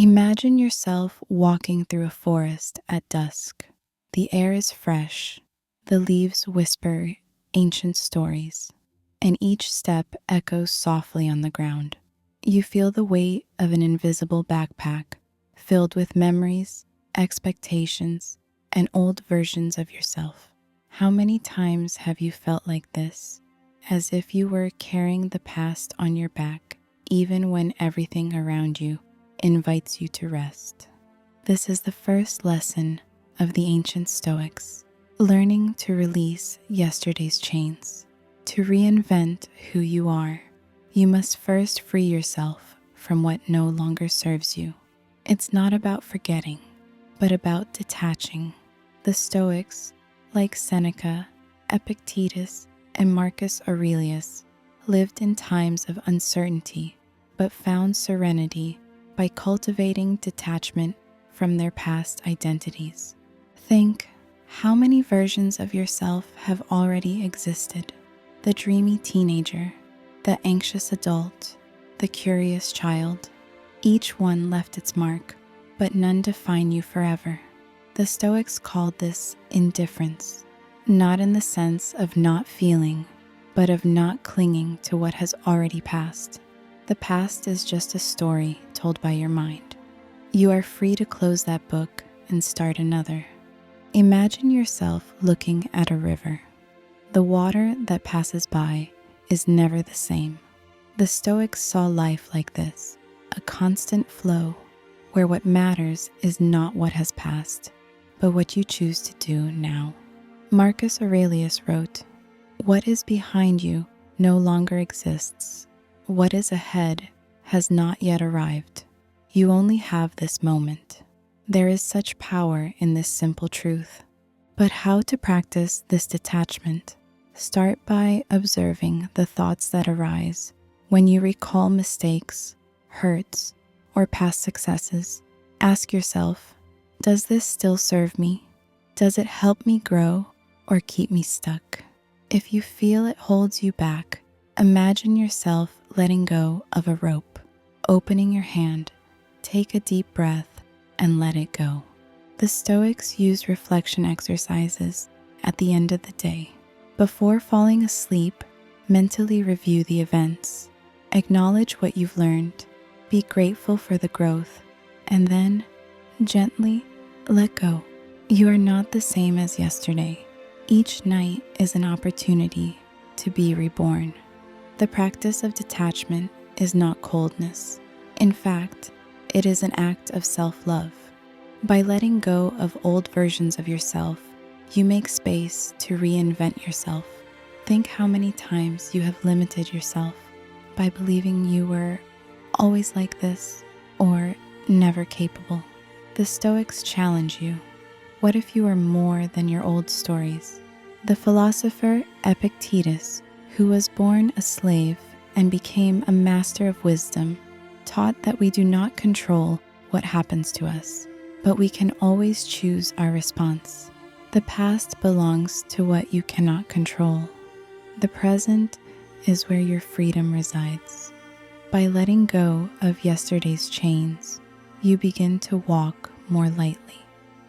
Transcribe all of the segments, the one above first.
Imagine yourself walking through a forest at dusk. The air is fresh, the leaves whisper ancient stories, and each step echoes softly on the ground. You feel the weight of an invisible backpack filled with memories, expectations, and old versions of yourself. How many times have you felt like this, as if you were carrying the past on your back, even when everything around you invites you to rest? This is the first lesson of the ancient Stoics, learning to release yesterday's chains. To reinvent who you are, you must first free yourself from what no longer serves you. It's not about forgetting, but about detaching. The Stoics, like Seneca, Epictetus, and Marcus Aurelius, lived in times of uncertainty, but found serenity by cultivating detachment from their past identities. Think, how many versions of yourself have already existed? The dreamy teenager, the anxious adult, the curious child. Each one left its mark, but none define you forever. The Stoics called this indifference, not in the sense of not feeling, but of not clinging to what has already passed. The past is just a story told by your mind. You are free to close that book and start another. Imagine yourself looking at a river. The water that passes by is never the same. The Stoics saw life like this, a constant flow, where what matters is not what has passed, but what you choose to do now. Marcus Aurelius wrote, "What is behind you no longer exists. What is ahead has not yet arrived. You only have this moment." There is such power in this simple truth. But how to practice this detachment? Start by observing the thoughts that arise when you recall mistakes, hurts, or past successes. Ask yourself, does this still serve me? Does it help me grow or keep me stuck? If you feel it holds you back, imagine yourself letting go of a rope, opening your hand, take a deep breath, and let it go. The Stoics use reflection exercises at the end of the day. Before falling asleep, mentally review the events. Acknowledge what you've learned, be grateful for the growth, and then gently let go. You are not the same as yesterday. Each night is an opportunity to be reborn. The practice of detachment is not coldness. In fact, it is an act of self-love. By letting go of old versions of yourself, you make space to reinvent yourself. Think how many times you have limited yourself by believing you were always like this or never capable. The Stoics challenge you. What if you are more than your old stories? The philosopher Epictetus, who was born a slave and became a master of wisdom, taught that we do not control what happens to us, but we can always choose our response. The past belongs to what you cannot control. The present is where your freedom resides. By letting go of yesterday's chains, you begin to walk more lightly,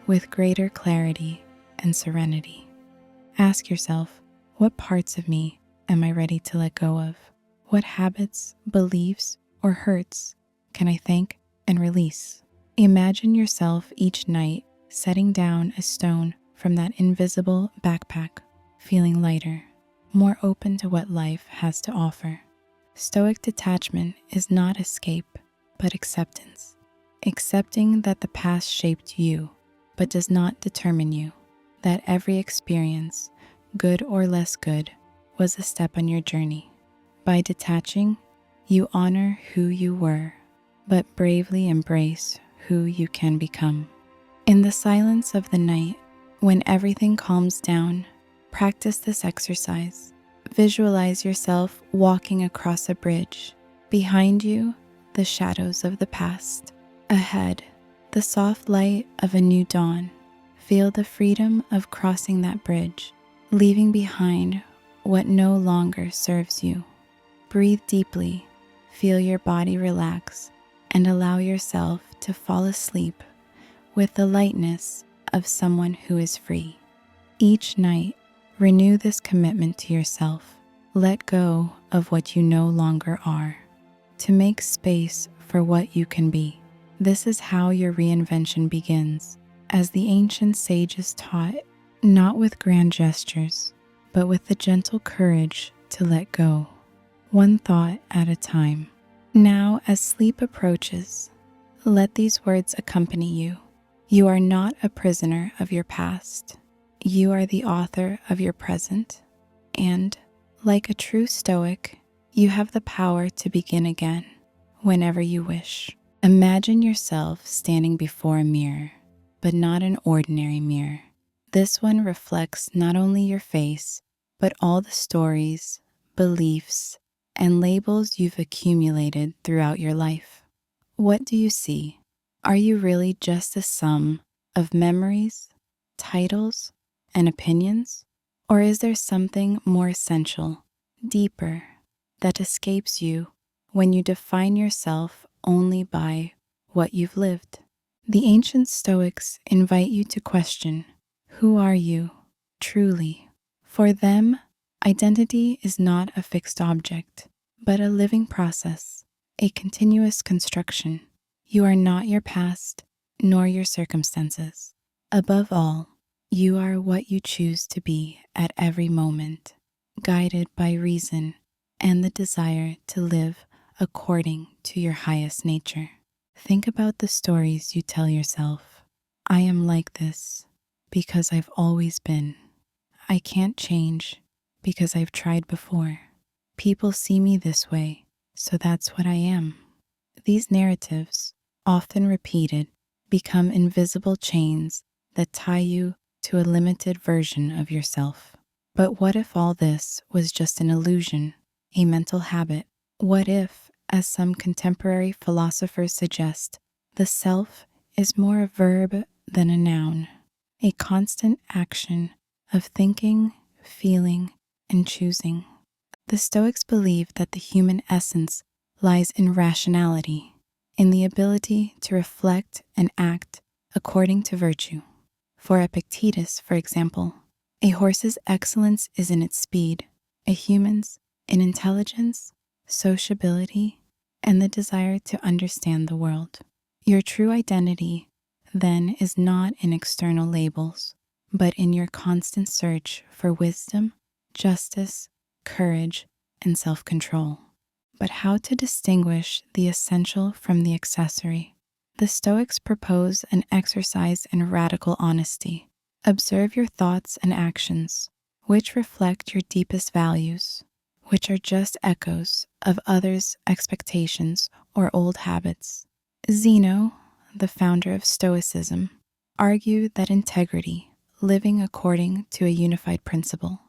with greater clarity and serenity. Ask yourself, what parts of me am I ready to let go of? What habits, beliefs, or hurts can I thank and release? Imagine yourself each night setting down a stone from that invisible backpack, feeling lighter, more open to what life has to offer. Stoic detachment is not escape, but acceptance. Accepting that the past shaped you, but does not determine you. That every experience, good or less good, was a step on your journey. By detaching, you honor who you were, but bravely embrace who you can become. In the silence of the night, when everything calms down, practice this exercise. Visualize yourself walking across a bridge. Behind you, the shadows of the past. Ahead, the soft light of a new dawn. Feel the freedom of crossing that bridge, leaving behind what no longer serves you. Breathe deeply, feel your body relax, and allow yourself to fall asleep with the lightness of someone who is free. Each night, renew this commitment to yourself. Let go of what you no longer are to make space for what you can be. This is how your reinvention begins, as the ancient sages taught, not with grand gestures, but with the gentle courage to let go, one thought at a time. Now, as sleep approaches, let these words accompany you. You are not a prisoner of your past. You are the author of your present. And, like a true Stoic, you have the power to begin again whenever you wish. Imagine yourself standing before a mirror, but not an ordinary mirror. This one reflects not only your face, but all the stories, beliefs, and labels you've accumulated throughout your life. What do you see? Are you really just a sum of memories, titles, and opinions? Or is there something more essential, deeper, that escapes you when you define yourself only by what you've lived? The ancient Stoics invite you to question, who are you truly? For them, identity is not a fixed object, but a living process, a continuous construction. You are not your past, nor your circumstances. Above all, you are what you choose to be at every moment, guided by reason and the desire to live according to your highest nature. Think about the stories you tell yourself. I am like this because I've always been. I can't change because I've tried before. People see me this way, so that's what I am. These narratives, often repeated, become invisible chains that tie you to a limited version of yourself. But what if all this was just an illusion, a mental habit? What if, as some contemporary philosophers suggest, the self is more a verb than a noun, a constant action of thinking, feeling, and choosing? The Stoics believe that the human essence lies in rationality, in the ability to reflect and act according to virtue. For Epictetus, for example, a horse's excellence is in its speed, a human's in intelligence, sociability, and the desire to understand the world. Your true identity, then, is not in external labels, but in your constant search for wisdom, justice, courage, and self-control. But how to distinguish the essential from the accessory? The Stoics propose an exercise in radical honesty. Observe your thoughts and actions, which reflect your deepest values, which are just echoes of others' expectations or old habits. Zeno, the founder of Stoicism, argued that integrity, living according to a unified principle,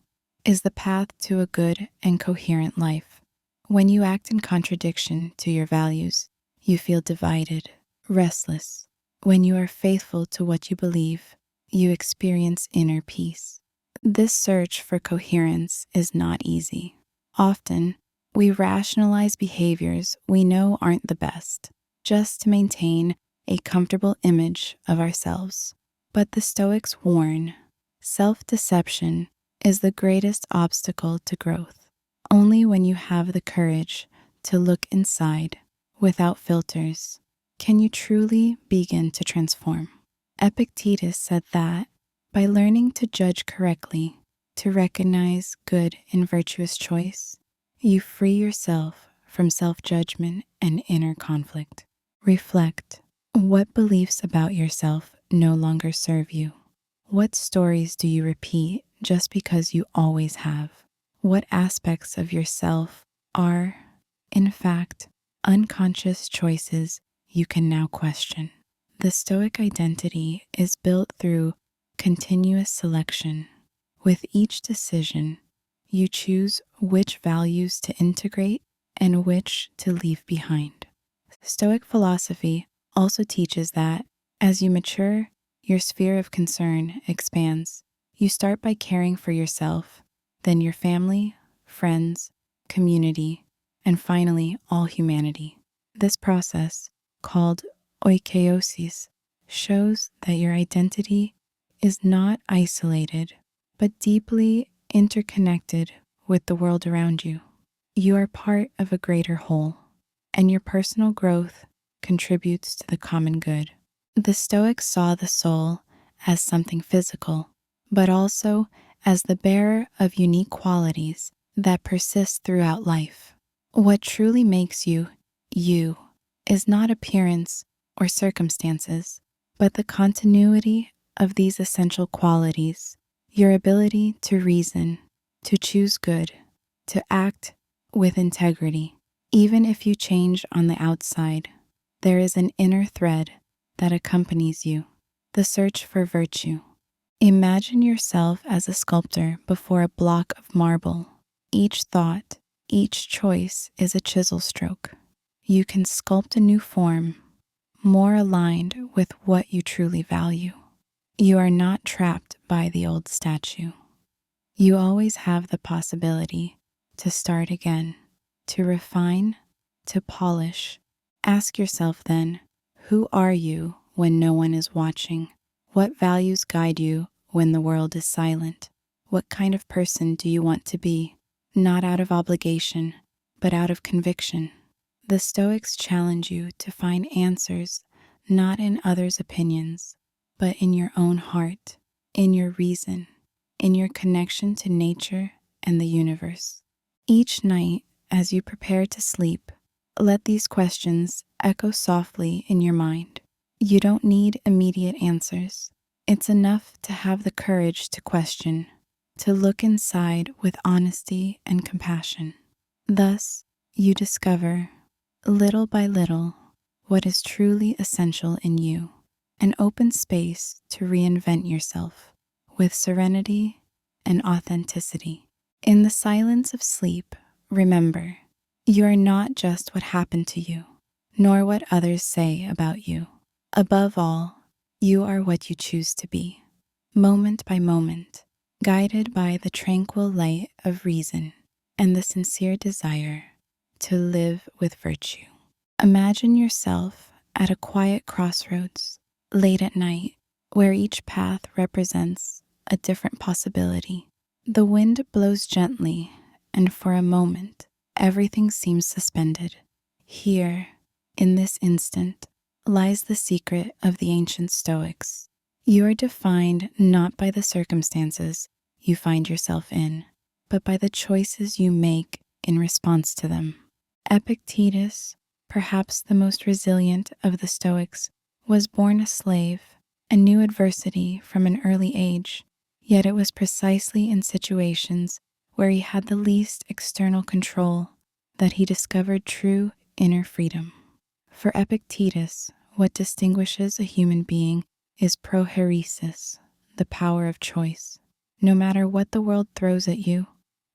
is the path to a good and coherent life. When you act in contradiction to your values, you feel divided, restless. When you are faithful to what you believe, you experience inner peace. This search for coherence is not easy. Often, we rationalize behaviors we know aren't the best, just to maintain a comfortable image of ourselves. But the Stoics warn, self-deception is the greatest obstacle to growth. Only when you have the courage to look inside without filters can you truly begin to transform. Epictetus said that by learning to judge correctly, to recognize good and virtuous choice, you free yourself from self-judgment and inner conflict. Reflect. What beliefs about yourself no longer serve you? What stories do you repeat just because you always have? What aspects of yourself are, in fact, unconscious choices you can now question? The Stoic identity is built through continuous selection. With each decision, you choose which values to integrate and which to leave behind. Stoic philosophy also teaches that as you mature, your sphere of concern expands. You start by caring for yourself, then your family, friends, community, and finally all humanity. This process, called oikeiosis, shows that your identity is not isolated, but deeply interconnected with the world around you. You are part of a greater whole, and your personal growth contributes to the common good. The Stoics saw the soul as something physical, but also as the bearer of unique qualities that persist throughout life. What truly makes you, you, is not appearance or circumstances, but the continuity of these essential qualities, your ability to reason, to choose good, to act with integrity. Even if you change on the outside, there is an inner thread that accompanies you, the search for virtue. Imagine yourself as a sculptor before a block of marble. Each thought, each choice is a chisel stroke. You can sculpt a new form, more aligned with what you truly value. You are not trapped by the old statue. You always have the possibility to start again, to refine, to polish. Ask yourself then, who are you when no one is watching? What values guide you when the world is silent? What kind of person do you want to be? Not out of obligation, but out of conviction. The Stoics challenge you to find answers not in others' opinions, but in your own heart, in your reason, in your connection to nature and the universe. Each night, as you prepare to sleep, let these questions echo softly in your mind. You don't need immediate answers. It's enough to have the courage to question, to look inside with honesty and compassion. Thus, you discover, little by little, what is truly essential in you, an open space to reinvent yourself with serenity and authenticity. In the silence of sleep, remember, you are not just what happened to you, nor what others say about you. Above all, you are what you choose to be, moment by moment, guided by the tranquil light of reason and the sincere desire to live with virtue. Imagine yourself at a quiet crossroads, late at night, where each path represents a different possibility. The wind blows gently, and for a moment, everything seems suspended. Here, in this instant, lies the secret of the ancient Stoics. You are defined not by the circumstances you find yourself in, but by the choices you make in response to them. Epictetus, perhaps the most resilient of the Stoics, was born a slave and knew adversity from an early age, yet it was precisely in situations where he had the least external control that he discovered true inner freedom. For Epictetus, what distinguishes a human being is prohairesis, the power of choice. No matter what the world throws at you,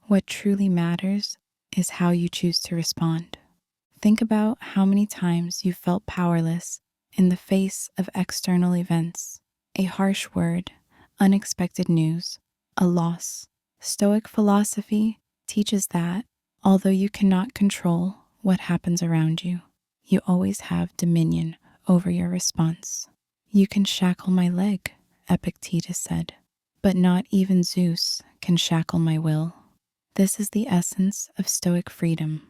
what truly matters is how you choose to respond. Think about how many times you felt powerless in the face of external events, a harsh word, unexpected news, a loss. Stoic philosophy teaches that, although you cannot control what happens around you, you always have dominion over your response. You can shackle my leg, Epictetus said, but not even Zeus can shackle my will. This is the essence of Stoic freedom.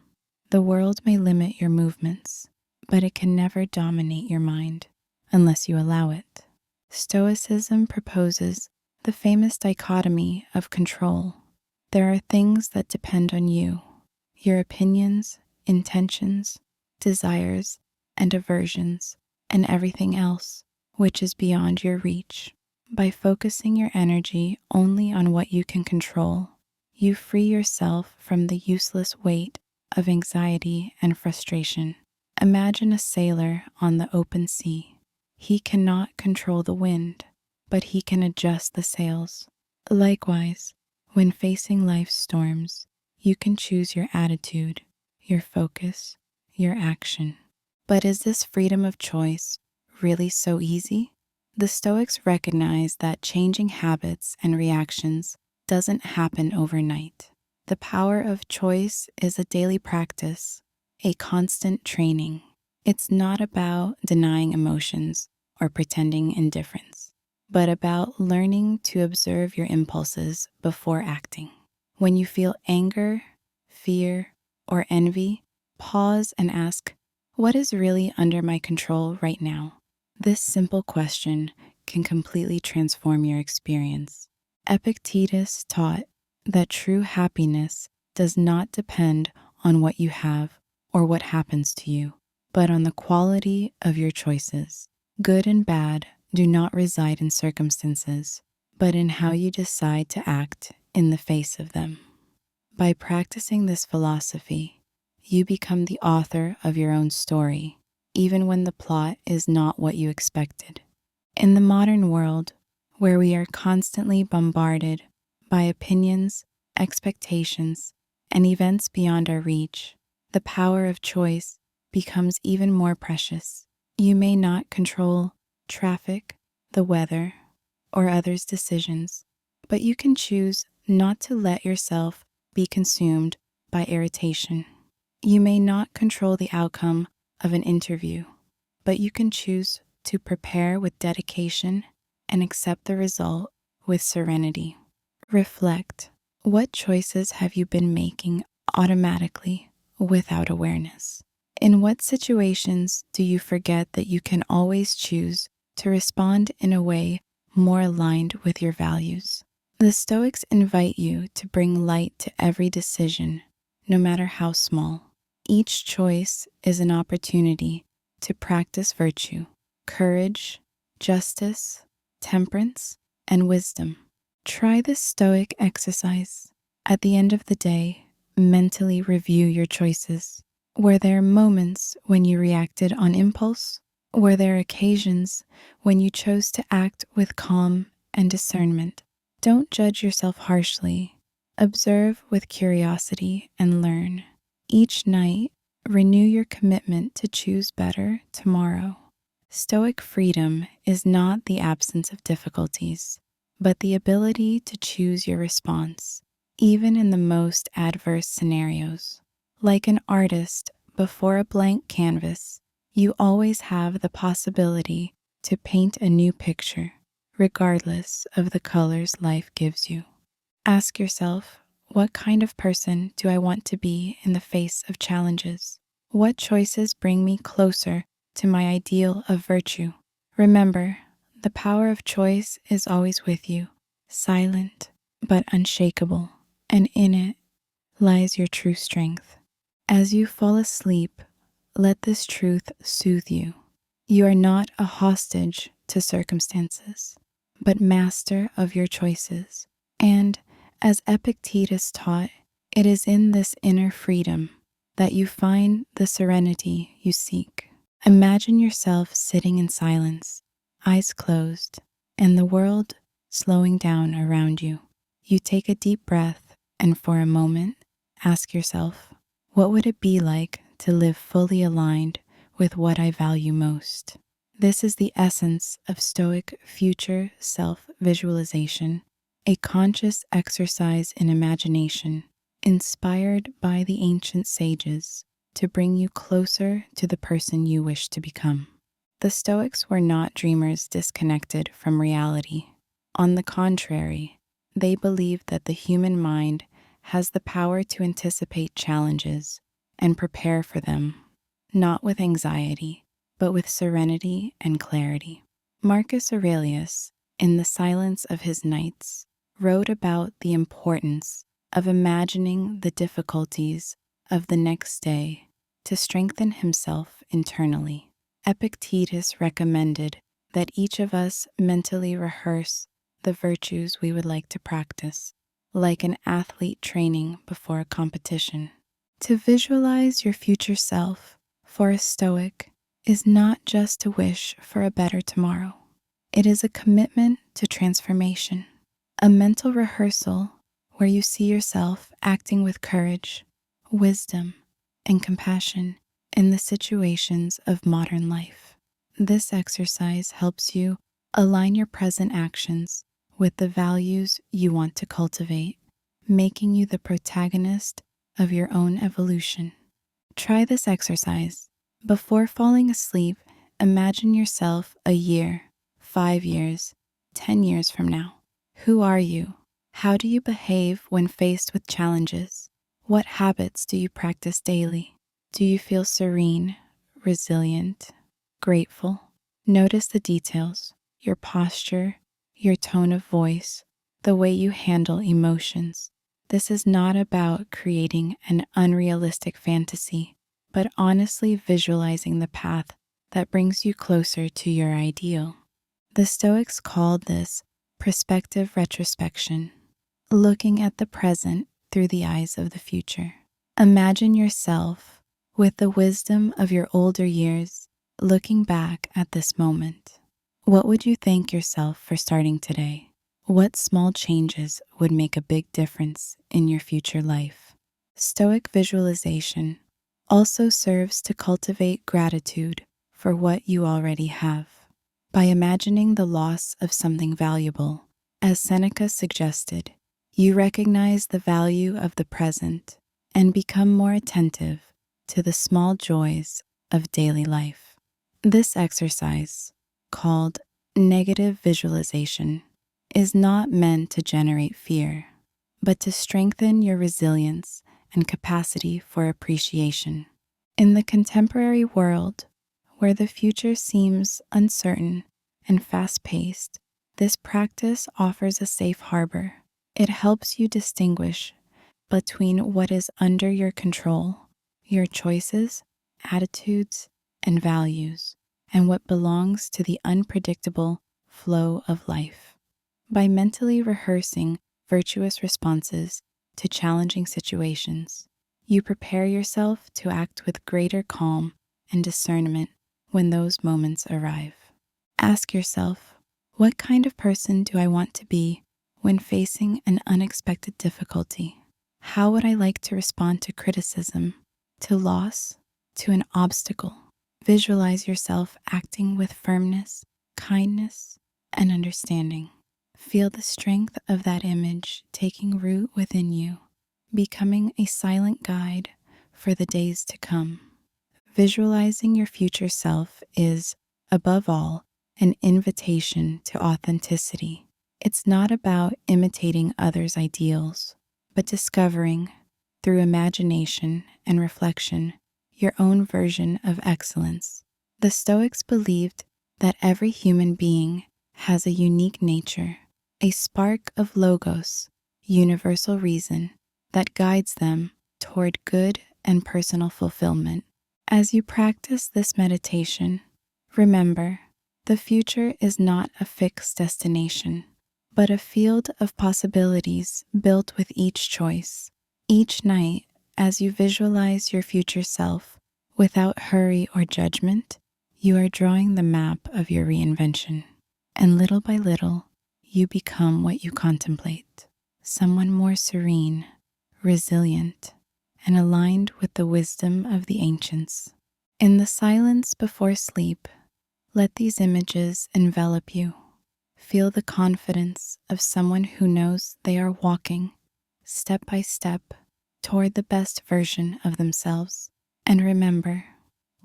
The world may limit your movements, but it can never dominate your mind unless you allow it. Stoicism proposes the famous dichotomy of control. There are things that depend on you, your opinions, intentions, desires, and aversions, and everything else, which is beyond your reach. By focusing your energy only on what you can control, you free yourself from the useless weight of anxiety and frustration. Imagine a sailor on the open sea. He cannot control the wind, but he can adjust the sails. Likewise, when facing life's storms, you can choose your attitude, your focus, your action. But is this freedom of choice really so easy? The Stoics recognize that changing habits and reactions doesn't happen overnight. The power of choice is a daily practice, a constant training. It's not about denying emotions or pretending indifference, but about learning to observe your impulses before acting. When you feel anger, fear, or envy, pause and ask, what is really under my control right now? This simple question can completely transform your experience. Epictetus taught that true happiness does not depend on what you have or what happens to you, but on the quality of your choices. Good and bad do not reside in circumstances, but in how you decide to act in the face of them. By practicing this philosophy, you become the author of your own story, even when the plot is not what you expected. In the modern world, where we are constantly bombarded by opinions, expectations, and events beyond our reach, the power of choice becomes even more precious. You may not control traffic, the weather, or others' decisions, but you can choose not to let yourself be consumed by irritation. You may not control the outcome of an interview, but you can choose to prepare with dedication and accept the result with serenity. Reflect. What choices have you been making automatically without awareness? In what situations do you forget that you can always choose to respond in a way more aligned with your values? The Stoics invite you to bring light to every decision, no matter how small. Each choice is an opportunity to practice virtue, courage, justice, temperance, and wisdom. Try this Stoic exercise. At the end of the day, mentally review your choices. Were there moments when you reacted on impulse? Were there occasions when you chose to act with calm and discernment? Don't judge yourself harshly. Observe with curiosity and learn. Each night, renew your commitment to choose better tomorrow. Stoic freedom is not the absence of difficulties, but the ability to choose your response, even in the most adverse scenarios. Like an artist before a blank canvas, you always have the possibility to paint a new picture, regardless of the colors life gives you. Ask yourself, what kind of person do I want to be in the face of challenges? What choices bring me closer to my ideal of virtue? Remember, the power of choice is always with you, silent but unshakable, and in it lies your true strength. As you fall asleep, let this truth soothe you. You are not a hostage to circumstances, but master of your choices. And as Epictetus taught, it is in this inner freedom that you find the serenity you seek. Imagine yourself sitting in silence, eyes closed, and the world slowing down around you. You take a deep breath and for a moment, ask yourself, what would it be like to live fully aligned with what I value most? This is the essence of Stoic future self-visualization, a conscious exercise in imagination, inspired by the ancient sages to bring you closer to the person you wish to become. The Stoics were not dreamers disconnected from reality. On the contrary, they believed that the human mind has the power to anticipate challenges and prepare for them, not with anxiety, but with serenity and clarity. Marcus Aurelius, in the silence of his nights, wrote about the importance of imagining the difficulties of the next day to strengthen himself internally. Epictetus recommended that each of us mentally rehearse the virtues we would like to practice, like an athlete training before a competition. To visualize your future self for a Stoic is not just to wish for a better tomorrow. It is a commitment to transformation, a mental rehearsal where you see yourself acting with courage, wisdom, and compassion in the situations of modern life. This exercise helps you align your present actions with the values you want to cultivate, making you the protagonist of your own evolution. Try this exercise Before falling asleep, imagine yourself a year, 5 years, 10 years from now. Who are you? How do you behave when faced with challenges? What habits do you practice daily? Do you feel serene, resilient, grateful? Notice the details, your posture, your tone of voice, the way you handle emotions. This is not about creating an unrealistic fantasy, but honestly visualizing the path that brings you closer to your ideal. The Stoics called this perspective retrospection, looking at the present through the eyes of the future. Imagine yourself with the wisdom of your older years looking back at this moment. What would you thank yourself for starting today? What small changes would make a big difference in your future life? Stoic visualization also serves to cultivate gratitude for what you already have. By imagining the loss of something valuable, as Seneca suggested, you recognize the value of the present and become more attentive to the small joys of daily life. This exercise, called negative visualization, is not meant to generate fear, but to strengthen your resilience and capacity for appreciation. In the contemporary world, where the future seems uncertain and fast-paced, this practice offers a safe harbor. It helps you distinguish between what is under your control, your choices, attitudes, and values, and what belongs to the unpredictable flow of life. By mentally rehearsing virtuous responses to challenging situations, you prepare yourself to act with greater calm and discernment when those moments arrive. Ask yourself, what kind of person do I want to be when facing an unexpected difficulty? How would I like to respond to criticism, to loss, to an obstacle? Visualize yourself acting with firmness, kindness, and understanding. Feel the strength of that image taking root within you, becoming a silent guide for the days to come. Visualizing your future self is, above all, an invitation to authenticity. It's not about imitating others' ideals, but discovering, through imagination and reflection, your own version of excellence. The Stoics believed that every human being has a unique nature, a spark of logos, universal reason, that guides them toward good and personal fulfillment. As you practice this meditation, remember, the future is not a fixed destination, but a field of possibilities built with each choice. Each night, as you visualize your future self without hurry or judgment, you are drawing the map of your reinvention. And little by little, you become what you contemplate, someone more serene, resilient, and aligned with the wisdom of the ancients. In the silence before sleep, let these images envelop you. Feel the confidence of someone who knows they are walking, step by step, toward the best version of themselves. And remember,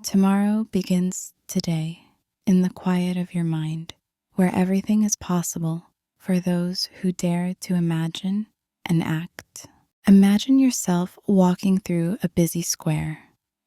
tomorrow begins today, in the quiet of your mind, where everything is possible for those who dare to imagine and act. Imagine yourself walking through a busy square,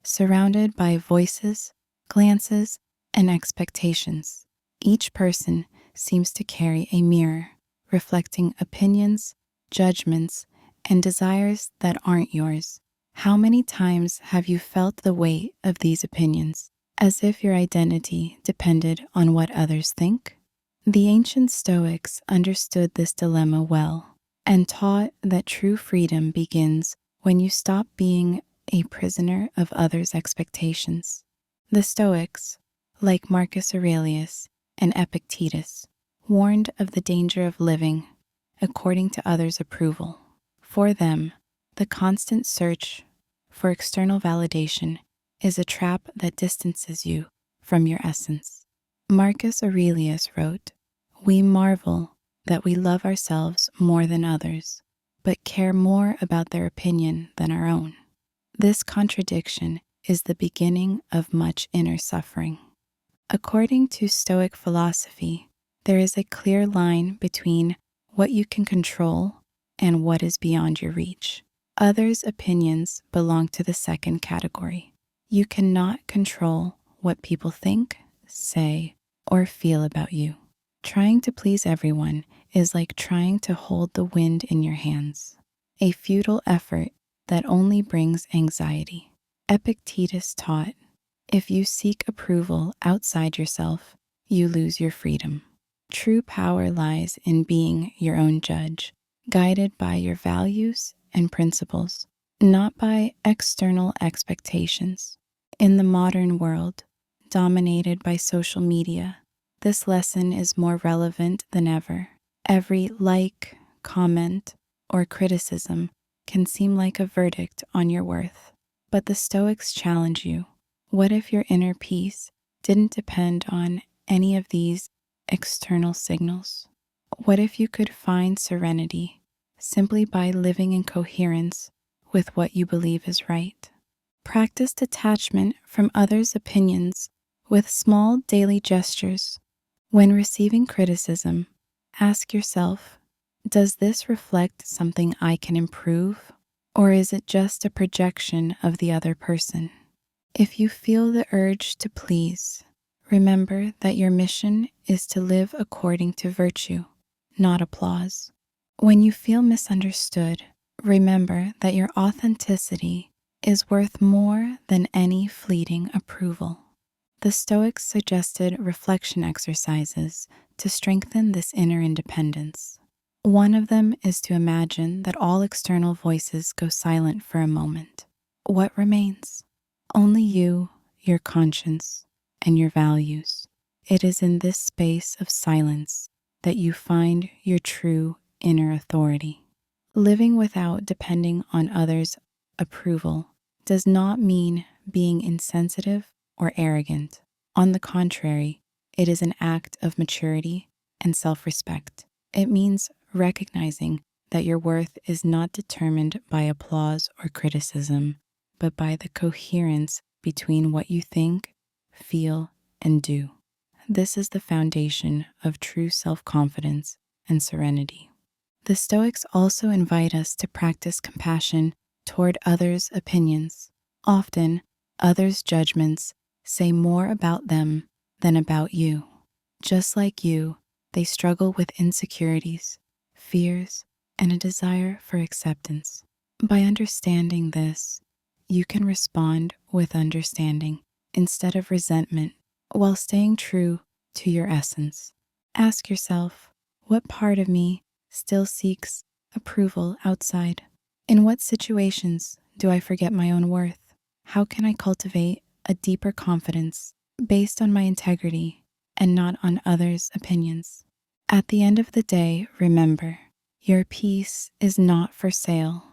surrounded by voices, glances, and expectations. Each person seems to carry a mirror, reflecting opinions, judgments, and desires that aren't yours. How many times have you felt the weight of these opinions, as if your identity depended on what others think? The ancient Stoics understood this dilemma well and taught that true freedom begins when you stop being a prisoner of others' expectations. The Stoics, like Marcus Aurelius and Epictetus, warned of the danger of living according to others' approval. For them, the constant search for external validation is a trap that distances you from your essence. Marcus Aurelius wrote, "We marvel that we love ourselves more than others, but care more about their opinion than our own." This contradiction is the beginning of much inner suffering. According to Stoic philosophy, there is a clear line between what you can control and what is beyond your reach. Others' opinions belong to the second category. You cannot control what people think, say, or feel about you. Trying to please everyone is like trying to hold the wind in your hands, a futile effort that only brings anxiety. Epictetus taught, if you seek approval outside yourself, you lose your freedom. True power lies in being your own judge, guided by your values and principles, not by external expectations. In the modern world, dominated by social media, this lesson is more relevant than ever. Every like, comment, or criticism can seem like a verdict on your worth. But the Stoics challenge you. What if your inner peace didn't depend on any of these external signals? What if you could find serenity simply by living in coherence with what you believe is right? Practice detachment from others' opinions with small daily gestures. When receiving criticism, ask yourself, does this reflect something I can improve, or is it just a projection of the other person? If you feel the urge to please, remember that your mission is to live according to virtue, not applause. When you feel misunderstood, remember that your authenticity is worth more than any fleeting approval. The Stoics suggested reflection exercises to strengthen this inner independence. One of them is to imagine that all external voices go silent for a moment. What remains? Only you, your conscience, and your values. It is in this space of silence that you find your true inner authority. Living without depending on others' approval does not mean being insensitive or arrogant. On the contrary, it is an act of maturity and self-respect. It means recognizing that your worth is not determined by applause or criticism, but by the coherence between what you think, feel, and do. This is the foundation of true self-confidence and serenity. The Stoics also invite us to practice compassion toward others' opinions. Often, others' judgments say more about them than about you. Just like you, they struggle with insecurities, fears, and a desire for acceptance. By understanding this, you can respond with understanding instead of resentment while staying true to your essence. Ask yourself, what part of me still seeks approval outside? In what situations do I forget my own worth? How can I cultivate a deeper confidence based on my integrity and not on others' opinions? At the end of the day, remember, your peace is not for sale.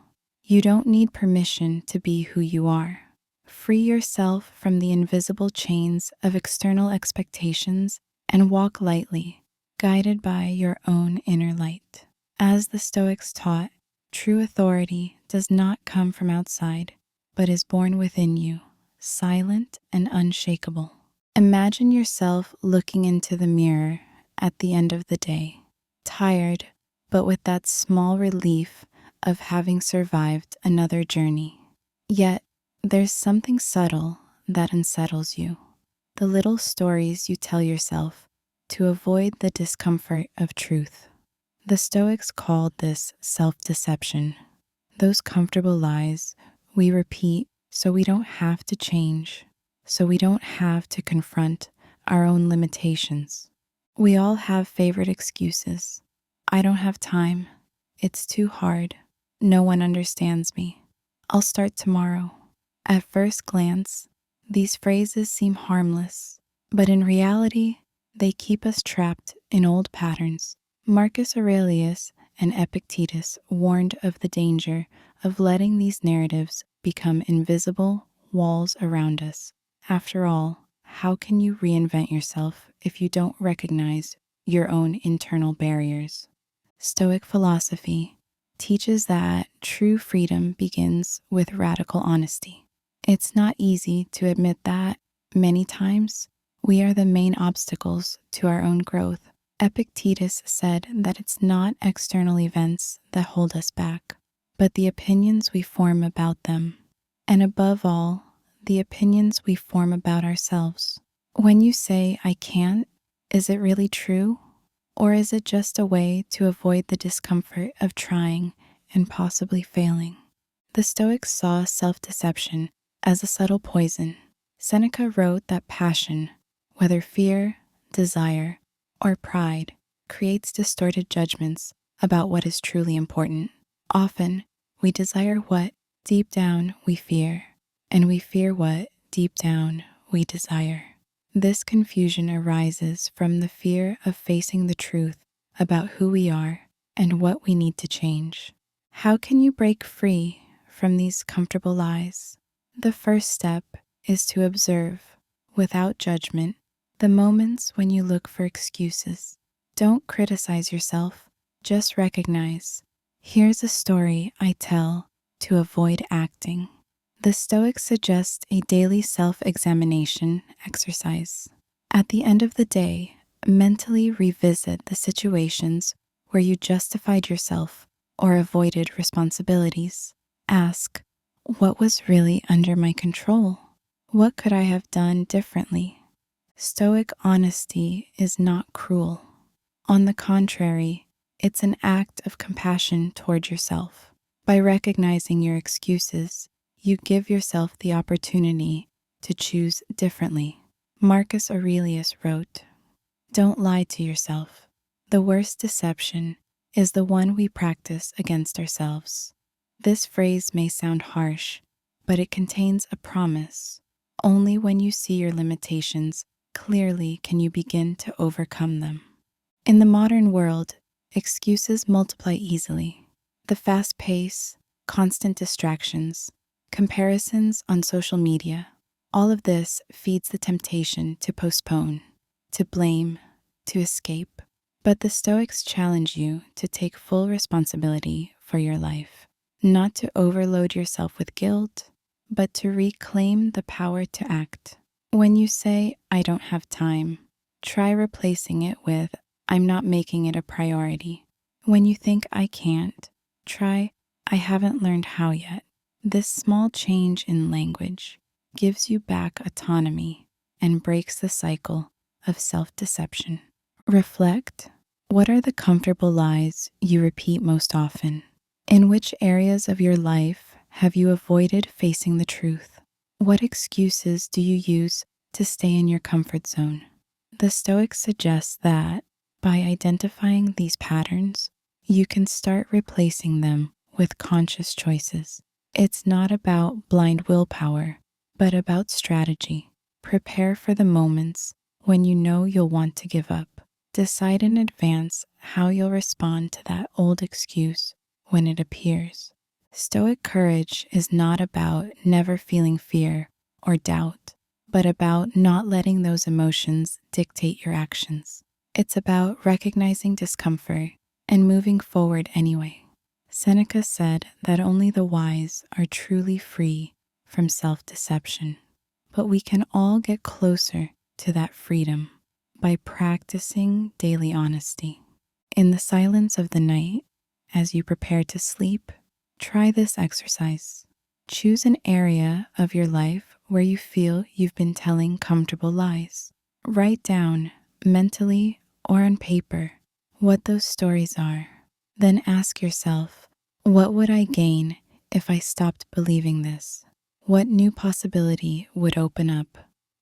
You don't need permission to be who you are. Free yourself from the invisible chains of external expectations and walk lightly, guided by your own inner light. As the Stoics taught, true authority does not come from outside, but is born within you, silent and unshakable. Imagine yourself looking into the mirror at the end of the day, tired, but with that small relief of having survived another journey. Yet, there's something subtle that unsettles you. The little stories you tell yourself to avoid the discomfort of truth. The Stoics called this self-deception. Those comfortable lies we repeat so we don't have to change, so we don't have to confront our own limitations. We all have favorite excuses. I don't have time. It's too hard. No one understands me. I'll start tomorrow. At first glance, these phrases seem harmless, but in reality, they keep us trapped in old patterns. Marcus Aurelius and Epictetus warned of the danger of letting these narratives become invisible walls around us. After all, how can you reinvent yourself if you don't recognize your own internal barriers? Stoic philosophy teaches that true freedom begins with radical honesty. It's not easy to admit that, many times, we are the main obstacles to our own growth. Epictetus said that it's not external events that hold us back, but the opinions we form about them. And above all, the opinions we form about ourselves. When you say, I can't, is it really true? Or is it just a way to avoid the discomfort of trying and possibly failing? The Stoics saw self-deception as a subtle poison. Seneca wrote that passion, whether fear, desire, or pride, creates distorted judgments about what is truly important. Often, we desire what, deep down, we fear, and we fear what, deep down, we desire. This confusion arises from the fear of facing the truth about who we are and what we need to change. How can you break free from these comfortable lies? The first step is to observe, without judgment, the moments when you look for excuses. Don't criticize yourself, just recognize, here's a story I tell to avoid acting. The Stoics suggest a daily self-examination exercise. At the end of the day, mentally revisit the situations where you justified yourself or avoided responsibilities. Ask, what was really under my control? What could I have done differently? Stoic honesty is not cruel. On the contrary, it's an act of compassion toward yourself. By recognizing your excuses, you give yourself the opportunity to choose differently. Marcus Aurelius wrote, "Don't lie to yourself. The worst deception is the one we practice against ourselves." This phrase may sound harsh, but it contains a promise. Only when you see your limitations clearly can you begin to overcome them. In the modern world, excuses multiply easily. The fast pace, constant distractions, comparisons on social media, all of this feeds the temptation to postpone, to blame, to escape. But the Stoics challenge you to take full responsibility for your life, not to overload yourself with guilt, but to reclaim the power to act. When you say, I don't have time, try replacing it with, I'm not making it a priority. When you think I can't, try, I haven't learned how yet. This small change in language gives you back autonomy and breaks the cycle of self-deception. Reflect. What are the comfortable lies you repeat most often? In which areas of your life have you avoided facing the truth? What excuses do you use to stay in your comfort zone? The Stoics suggest that by identifying these patterns, you can start replacing them with conscious choices. It's not about blind willpower, but about strategy. Prepare for the moments when you know you'll want to give up. Decide in advance how you'll respond to that old excuse when it appears. Stoic courage is not about never feeling fear or doubt, but about not letting those emotions dictate your actions. It's about recognizing discomfort and moving forward anyway. Seneca said that only the wise are truly free from self-deception, but we can all get closer to that freedom by practicing daily honesty. In the silence of the night, as you prepare to sleep, try this exercise. Choose an area of your life where you feel you've been telling comfortable lies. Write down, mentally or on paper, what those stories are. Then ask yourself, what would I gain if I stopped believing this? What new possibility would open up?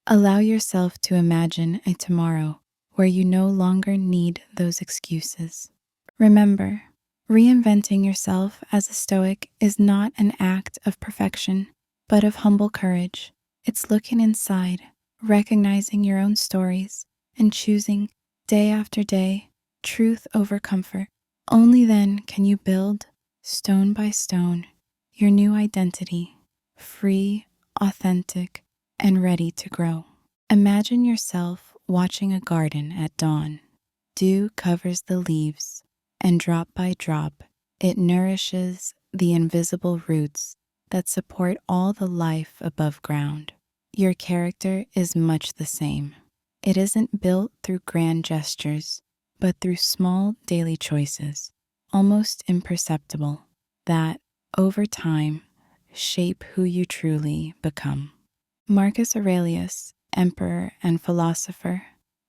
Allow yourself to imagine a tomorrow where you no longer need those excuses. Remember, reinventing yourself as a Stoic is not an act of perfection, but of humble courage. It's looking inside, recognizing your own stories, and choosing, day after day, truth over comfort. Only then can you build, stone by stone, your new identity, free, authentic, and ready to grow. Imagine yourself watching a garden at dawn. Dew covers the leaves, and drop by drop, it nourishes the invisible roots that support all the life above ground. Your character is much the same. It isn't built through grand gestures, but through small daily choices, almost imperceptible, that, over time, shape who you truly become. Marcus Aurelius, emperor and philosopher,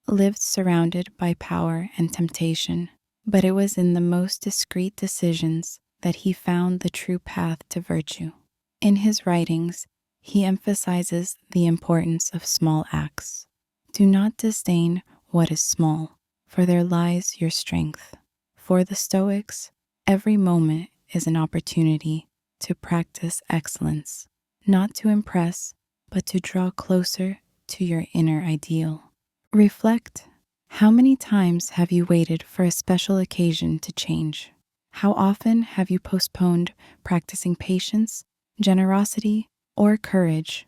lived surrounded by power and temptation, but it was in the most discreet decisions that he found the true path to virtue. In his writings, he emphasizes the importance of small acts. Do not disdain what is small, for there lies your strength. For the Stoics, every moment is an opportunity to practice excellence, not to impress, but to draw closer to your inner ideal. Reflect. How many times have you waited for a special occasion to change? How often have you postponed practicing patience, generosity, or courage,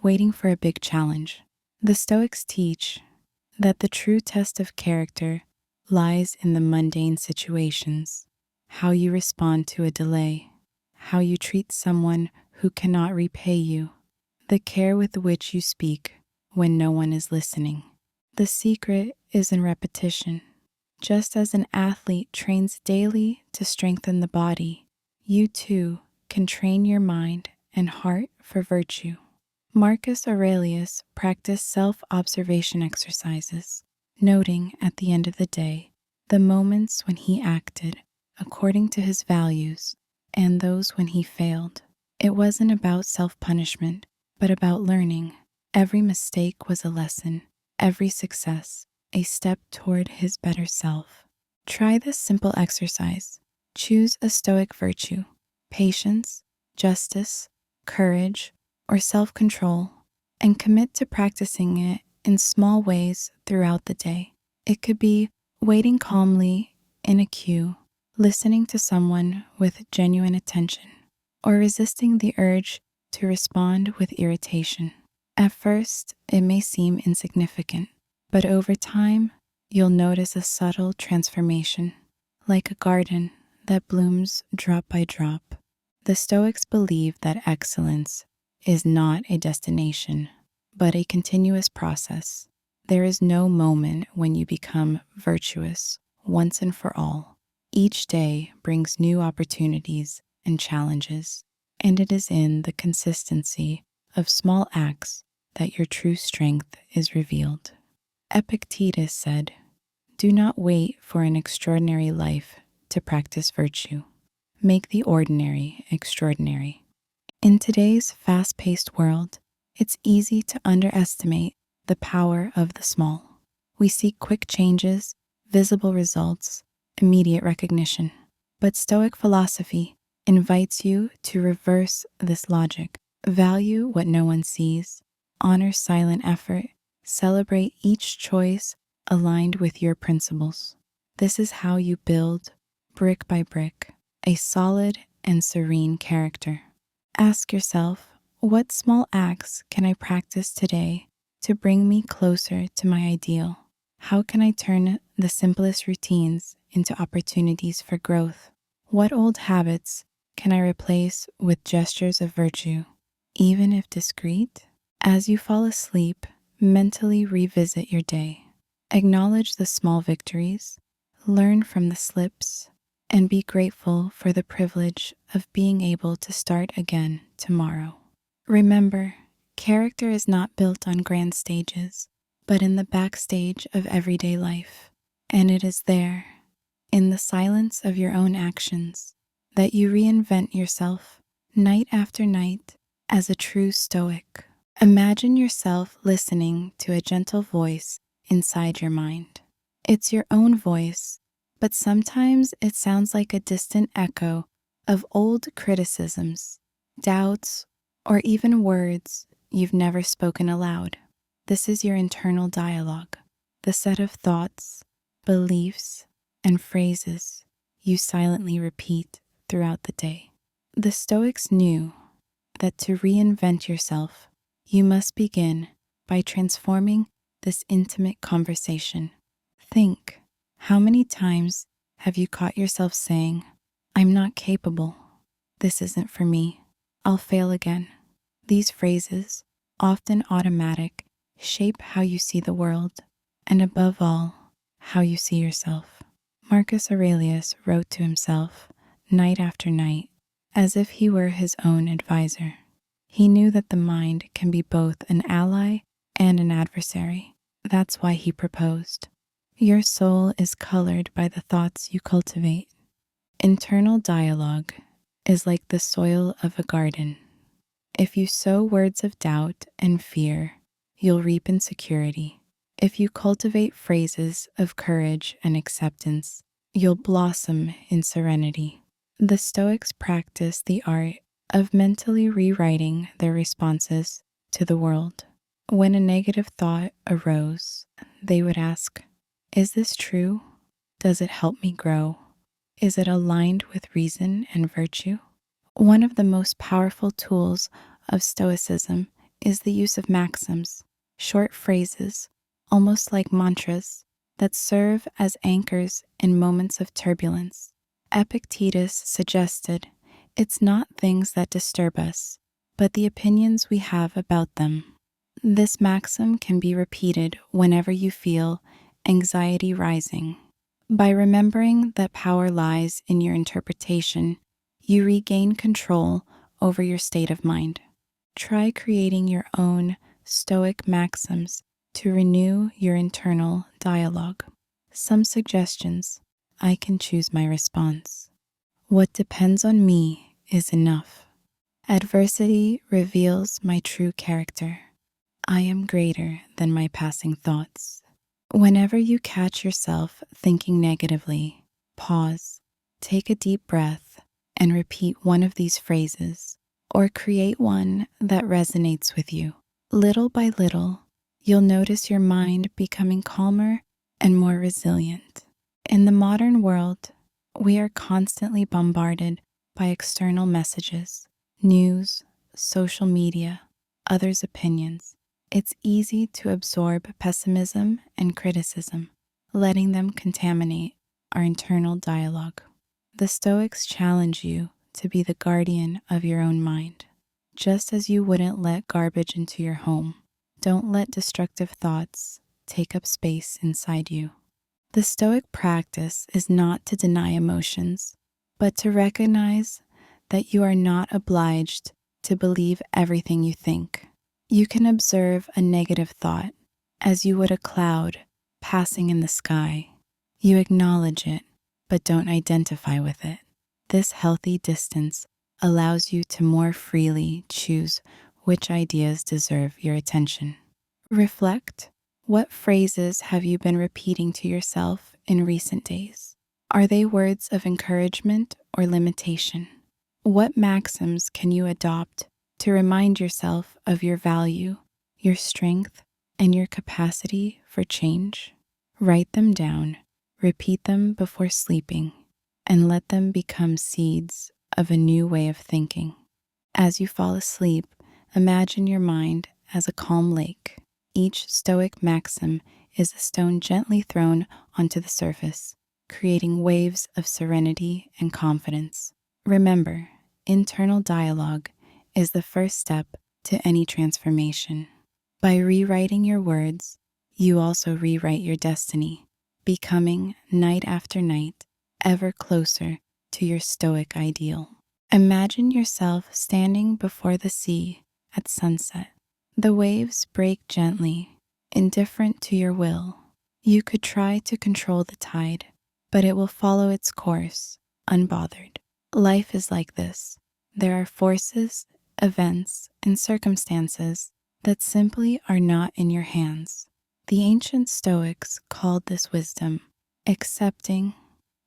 waiting for a big challenge? The Stoics teach that the true test of character lies in the mundane situations, how you respond to a delay, how you treat someone who cannot repay you, the care with which you speak when no one is listening. The secret is in repetition. Just as an athlete trains daily to strengthen the body, you too can train your mind and heart for virtue. Marcus Aurelius practiced self-observation exercises, noting at the end of the day the moments when he acted according to his values and those when he failed. It wasn't about self-punishment, but about learning. Every mistake was a lesson, every success a step toward his better self. Try this simple exercise. Choose a Stoic virtue: patience, justice, courage, or self-control, and commit to practicing it in small ways throughout the day. It could be waiting calmly in a queue, listening to someone with genuine attention, or resisting the urge to respond with irritation. At first, it may seem insignificant, but over time, you'll notice a subtle transformation, like a garden that blooms drop by drop. The Stoics believe that excellence is not a destination, but a continuous process. There is no moment when you become virtuous once and for all. Each day brings new opportunities and challenges, and it is in the consistency of small acts that your true strength is revealed. Epictetus said, "Do not wait for an extraordinary life to practice virtue. Make the ordinary extraordinary." In today's fast-paced world, it's easy to underestimate the power of the small. We seek quick changes, visible results, immediate recognition. But Stoic philosophy invites you to reverse this logic. Value what no one sees, honor silent effort, celebrate each choice aligned with your principles. This is how you build, brick by brick, a solid and serene character. Ask yourself, what small acts can I practice today to bring me closer to my ideal? How can I turn the simplest routines into opportunities for growth? What old habits can I replace with gestures of virtue, even if discreet? As you fall asleep, mentally revisit your day. Acknowledge the small victories, learn from the slips, and be grateful for the privilege of being able to start again tomorrow. Remember, character is not built on grand stages, but in the backstage of everyday life. And it is there, in the silence of your own actions, that you reinvent yourself night after night as a true Stoic. Imagine yourself listening to a gentle voice inside your mind. It's your own voice, but sometimes it sounds like a distant echo of old criticisms, doubts, or even words you've never spoken aloud. This is your internal dialogue, the set of thoughts, beliefs, and phrases you silently repeat throughout the day. The Stoics knew that to reinvent yourself, you must begin by transforming this intimate conversation. Think, how many times have you caught yourself saying, "I'm not capable. This isn't for me"? I'll fail again. These phrases, often automatic, shape how you see the world, and above all, how you see yourself. Marcus Aurelius wrote to himself, night after night, as if he were his own advisor. He knew that the mind can be both an ally and an adversary. That's why he proposed. Your soul is colored by the thoughts you cultivate. Internal dialogue is like the soil of a garden. If you sow words of doubt and fear, you'll reap insecurity. If you cultivate phrases of courage and acceptance, you'll blossom in serenity. The Stoics practice the art of mentally rewriting their responses to the world. When a negative thought arose, they would ask, "Is this true? Does it help me grow? Is it aligned with reason and virtue?" One of the most powerful tools of Stoicism is the use of maxims, short phrases, almost like mantras, that serve as anchors in moments of turbulence. Epictetus suggested, "It's not things that disturb us, but the opinions we have about them." This maxim can be repeated whenever you feel anxiety rising. By remembering that power lies in your interpretation, you regain control over your state of mind. Try creating your own Stoic maxims to renew your internal dialogue. Some suggestions: I can choose my response. What depends on me is enough. Adversity reveals my true character. I am greater than my passing thoughts. Whenever you catch yourself thinking negatively, pause, take a deep breath, and repeat one of these phrases, or create one that resonates with you. Little by little, you'll notice your mind becoming calmer and more resilient. In the modern world, we are constantly bombarded by external messages, news, social media, others' opinions. It's easy to absorb pessimism and criticism, letting them contaminate our internal dialogue. The Stoics challenge you to be the guardian of your own mind. Just as you wouldn't let garbage into your home, don't let destructive thoughts take up space inside you. The Stoic practice is not to deny emotions, but to recognize that you are not obliged to believe everything you think. You can observe a negative thought as you would a cloud passing in the sky. You acknowledge it, but don't identify with it. This healthy distance allows you to more freely choose which ideas deserve your attention. Reflect. What phrases have you been repeating to yourself in recent days? Are they words of encouragement or limitation? What maxims can you adopt to remind yourself of your value, your strength, and your capacity for change? Write them down, repeat them before sleeping, and let them become seeds of a new way of thinking. As you fall asleep, imagine your mind as a calm lake. Each Stoic maxim is a stone gently thrown onto the surface, creating waves of serenity and confidence. Remember, internal dialogue is the first step to any transformation. By rewriting your words, you also rewrite your destiny, becoming, night after night, ever closer to your Stoic ideal. Imagine yourself standing before the sea at sunset. The waves break gently, indifferent to your will. You could try to control the tide, but it will follow its course, unbothered. Life is like this. There are forces, events, and circumstances that simply are not in your hands. The ancient Stoics called this wisdom, accepting,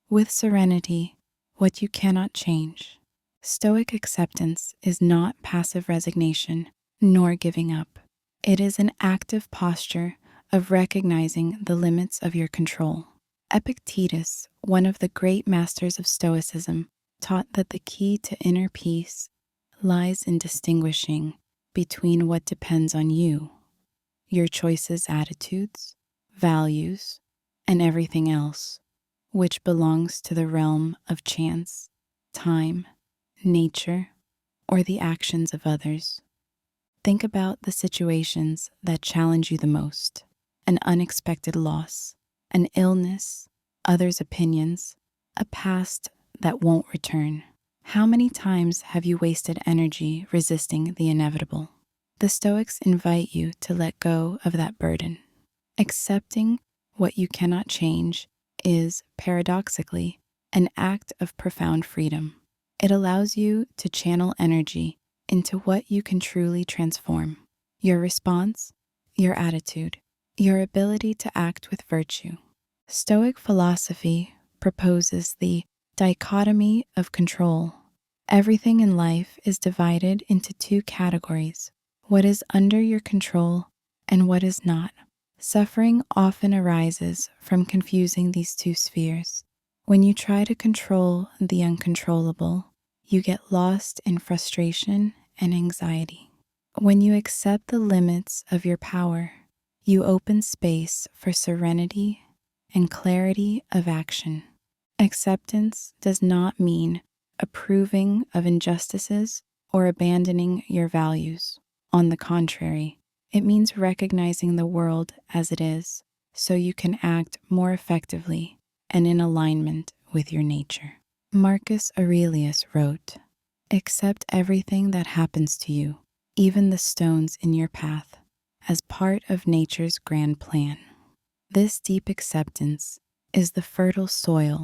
with serenity, what you cannot change. Stoic acceptance is not passive resignation, nor giving up. It is an active posture of recognizing the limits of your control. Epictetus, one of the great masters of Stoicism, taught that the key to inner peace lies in distinguishing between what depends on you, your choices, attitudes, values, and everything else, which belongs to the realm of chance, time, nature, or the actions of others. Think about the situations that challenge you the most: an unexpected loss, an illness, others' opinions, a past that won't return. How many times have you wasted energy resisting the inevitable? The Stoics invite you to let go of that burden. Accepting what you cannot change is, paradoxically, an act of profound freedom. It allows you to channel energy into what you can truly transform: your response, your attitude, your ability to act with virtue. Stoic philosophy proposes the dichotomy of control. Everything in life is divided into two categories: what is under your control and what is not. Suffering often arises from confusing these two spheres. When you try to control the uncontrollable, you get lost in frustration and anxiety. When you accept the limits of your power, you open space for serenity and clarity of action. Acceptance does not mean approving of injustices or abandoning your values. On the contrary, it means recognizing the world as it is so you can act more effectively and in alignment with your nature. Marcus Aurelius wrote, "Accept everything that happens to you, even the stones in your path, as part of nature's grand plan." This deep acceptance is the fertile soil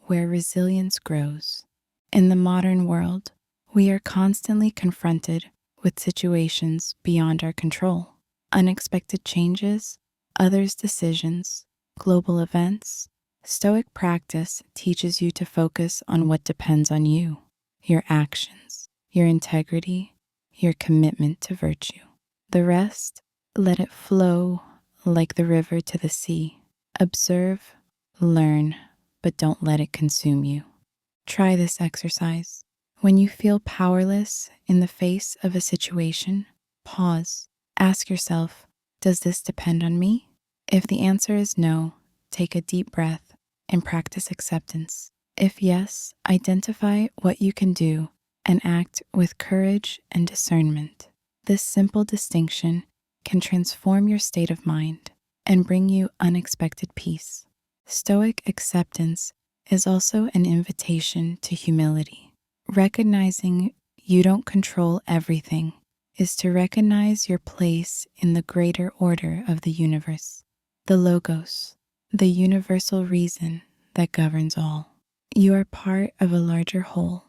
where resilience grows. In the modern world, we are constantly confronted with situations beyond our control: unexpected changes, others' decisions, global events. Stoic practice teaches you to focus on what depends on you: your actions, your integrity, your commitment to virtue. The rest, let it flow like the river to the sea. Observe, learn, but don't let it consume you. Try this exercise. When you feel powerless in the face of a situation, pause. Ask yourself, does this depend on me? If the answer is no, take a deep breath and practice acceptance. If yes, identify what you can do and act with courage and discernment. This simple distinction can transform your state of mind and bring you unexpected peace. Stoic acceptance is also an invitation to humility. Recognizing you don't control everything is to recognize your place in the greater order of the universe, the Logos, the universal reason that governs all. You are part of a larger whole,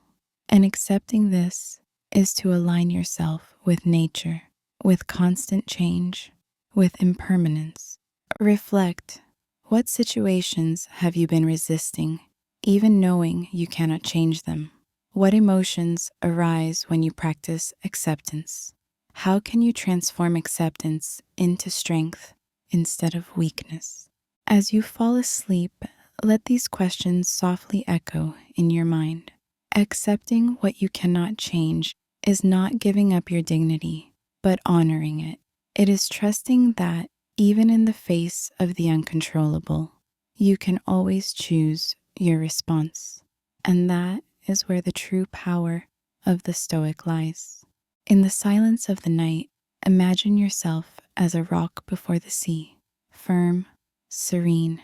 and accepting this is to align yourself with nature, with constant change, with impermanence. Reflect. What situations have you been resisting, even knowing you cannot change them? What emotions arise when you practice acceptance? How can you transform acceptance into strength instead of weakness? As you fall asleep, let these questions softly echo in your mind. Accepting what you cannot change is not giving up your dignity, but honoring it. It is trusting that even in the face of the uncontrollable, you can always choose your response. And that is where the true power of the Stoic lies. In the silence of the night, imagine yourself as a rock before the sea, firm, serene,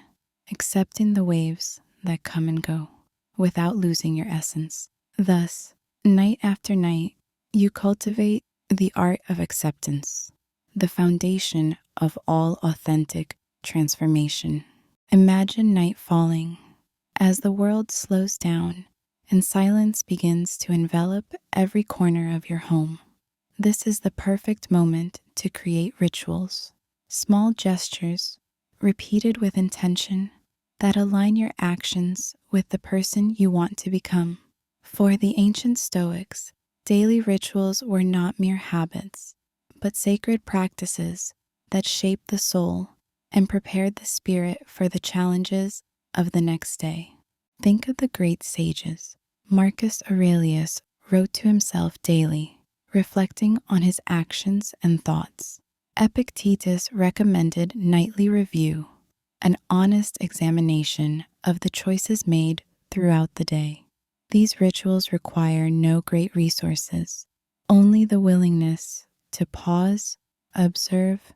accepting the waves that come and go, without losing your essence. Thus, night after night, you cultivate the art of acceptance, the foundation of all authentic transformation. Imagine night falling. As the world slows down and silence begins to envelop every corner of your home, this is the perfect moment to create rituals, small gestures, repeated with intention, that align your actions with the person you want to become. For the ancient Stoics, daily rituals were not mere habits, but sacred practices that shaped the soul and prepared the spirit for the challenges of the next day. Think of the great sages. Marcus Aurelius wrote to himself daily, reflecting on his actions and thoughts. Epictetus recommended nightly review, an honest examination of the choices made throughout the day. These rituals require no great resources, only the willingness to pause, observe,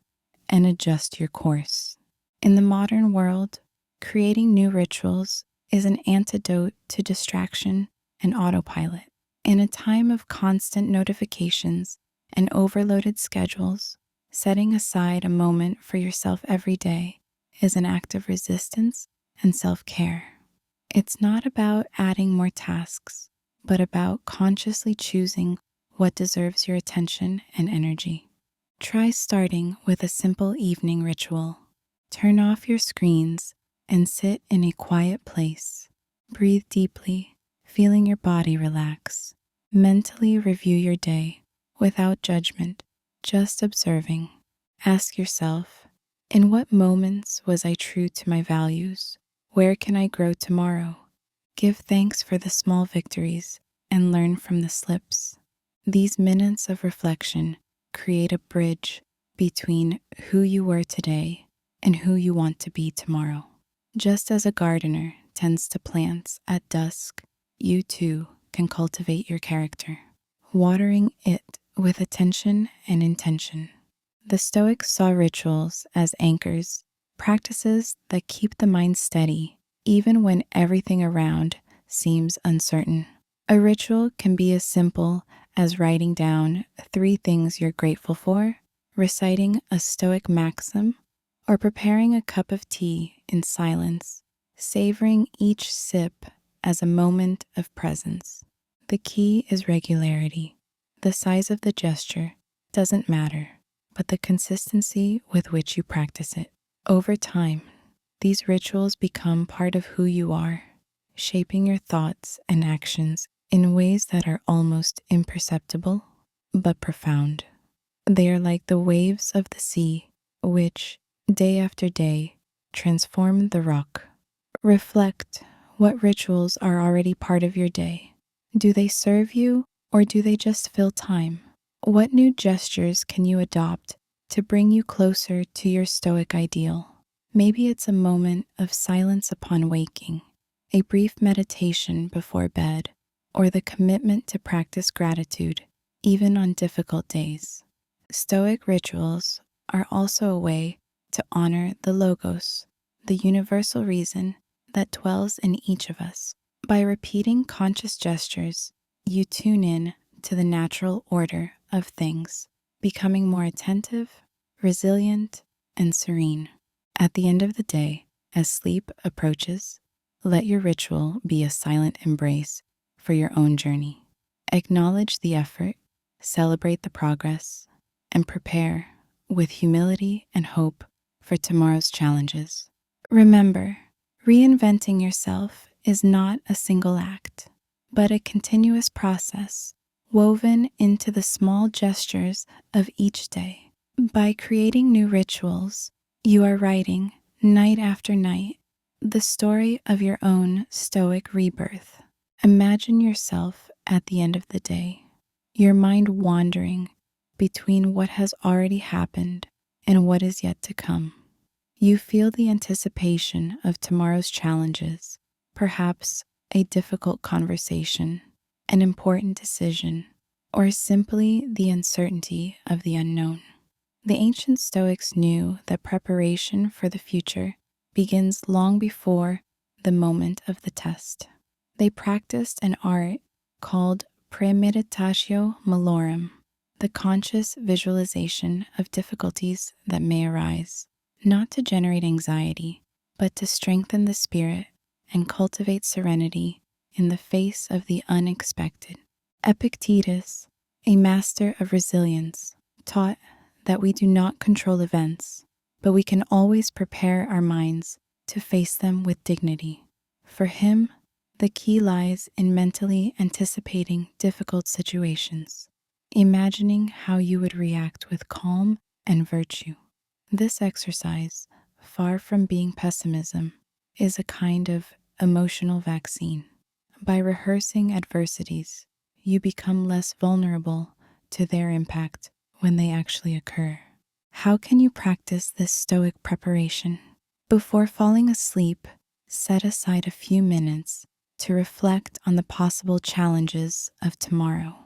and adjust your course. In the modern world, creating new rituals is an antidote to distraction and autopilot. In a time of constant notifications and overloaded schedules, setting aside a moment for yourself every day is an act of resistance and self-care. It's not about adding more tasks, but about consciously choosing what deserves your attention and energy. Try starting with a simple evening ritual. Turn off your screens and sit in a quiet place. Breathe deeply, feeling your body relax. Mentally review your day without judgment, just observing. Ask yourself, in what moments was I true to my values? Where can I grow tomorrow? Give thanks for the small victories and learn from the slips. These minutes of reflection create a bridge between who you were today and who you want to be tomorrow. Just as a gardener tends to plants at dusk, you too can cultivate your character, watering it with attention and intention. The Stoics saw rituals as anchors, practices that keep the mind steady even when everything around seems uncertain. A ritual can be as simple as writing down 3 things you're grateful for, reciting a Stoic maxim, or preparing a cup of tea in silence, savoring each sip as a moment of presence. The key is regularity. The size of the gesture doesn't matter, but the consistency with which you practice it. Over time, these rituals become part of who you are, shaping your thoughts and actions in ways that are almost imperceptible but profound. They are like the waves of the sea, which, day after day, transform the rock. Reflect, what rituals are already part of your day? Do they serve you, or do they just fill time? What new gestures can you adopt to bring you closer to your Stoic ideal? Maybe it's a moment of silence upon waking, a brief meditation before bed, or the commitment to practice gratitude, even on difficult days. Stoic rituals are also a way to honor the Logos, the universal reason that dwells in each of us. By repeating conscious gestures, you tune in to the natural order of things, becoming more attentive, resilient, and serene. At the end of the day, as sleep approaches, let your ritual be a silent embrace for your own journey. Acknowledge the effort, celebrate the progress, and prepare with humility and hope for tomorrow's challenges. Remember, reinventing yourself is not a single act, but a continuous process woven into the small gestures of each day. By creating new rituals, you are writing, night after night, the story of your own Stoic rebirth. Imagine yourself at the end of the day, your mind wandering between what has already happened and what is yet to come. You feel the anticipation of tomorrow's challenges, perhaps a difficult conversation, an important decision, or simply the uncertainty of the unknown. The ancient Stoics knew that preparation for the future begins long before the moment of the test. They practiced an art called Premeditatio Malorum, the conscious visualization of difficulties that may arise, not to generate anxiety, but to strengthen the spirit and cultivate serenity in the face of the unexpected. Epictetus, a master of resilience, taught that we do not control events, but we can always prepare our minds to face them with dignity. For him, the key lies in mentally anticipating difficult situations, imagining how you would react with calm and virtue. This exercise, far from being pessimism, is a kind of emotional vaccine. By rehearsing adversities, you become less vulnerable to their impact when they actually occur. How can you practice this Stoic preparation? Before falling asleep, set aside a few minutes to reflect on the possible challenges of tomorrow.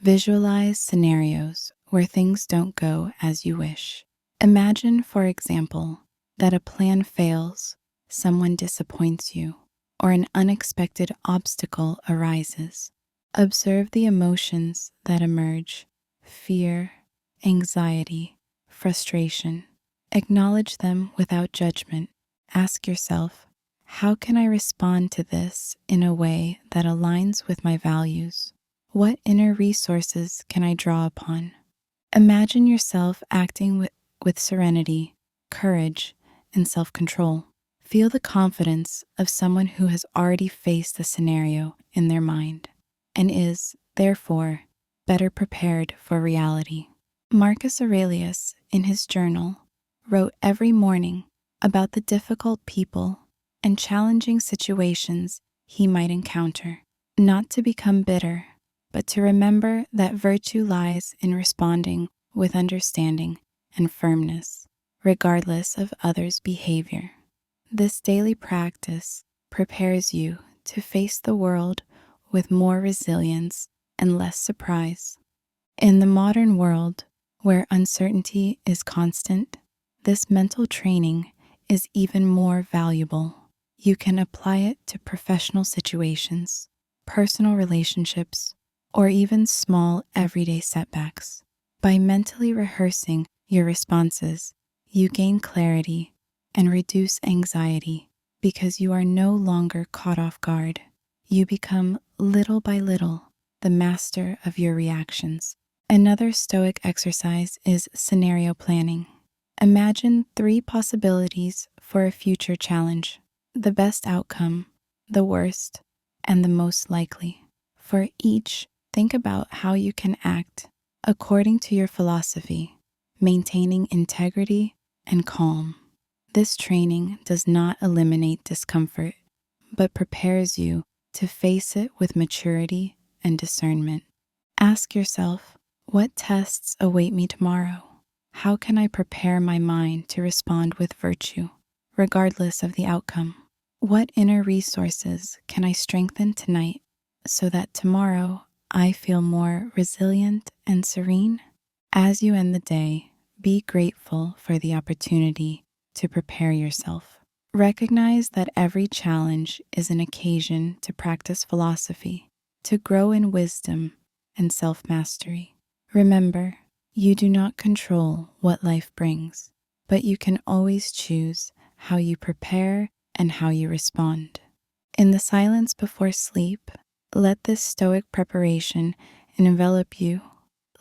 Visualize scenarios where things don't go as you wish. Imagine, for example, that a plan fails, someone disappoints you, or an unexpected obstacle arises. Observe the emotions that emerge: fear, anxiety, frustration. Acknowledge them without judgment. Ask yourself, how can I respond to this in a way that aligns with my values? What inner resources can I draw upon? Imagine yourself acting with serenity, courage, and self-control. Feel the confidence of someone who has already faced the scenario in their mind and is, therefore, better prepared for reality. Marcus Aurelius, in his journal, wrote every morning about the difficult people and challenging situations he might encounter, not to become bitter, but to remember that virtue lies in responding with understanding and firmness, regardless of others' behavior. This daily practice prepares you to face the world with more resilience and less surprise. In the modern world, where uncertainty is constant, this mental training is even more valuable. You can apply it to professional situations, personal relationships, or even small everyday setbacks. By mentally rehearsing your responses, you gain clarity and reduce anxiety because you are no longer caught off guard. You become, little by little, the master of your reactions. Another Stoic exercise is scenario planning. Imagine 3 possibilities for a future challenge: the best outcome, the worst, and the most likely. For each, think about how you can act according to your philosophy, maintaining integrity and calm. This training does not eliminate discomfort, but prepares you to face it with maturity and discernment. Ask yourself, what tests await me tomorrow? How can I prepare my mind to respond with virtue, regardless of the outcome? What inner resources can I strengthen tonight so that tomorrow I feel more resilient and serene? As you end the day, be grateful for the opportunity to prepare yourself. Recognize that every challenge is an occasion to practice philosophy, to grow in wisdom and self-mastery. Remember, you do not control what life brings, but you can always choose how you prepare and how you respond. In the silence before sleep, let this Stoic preparation envelop you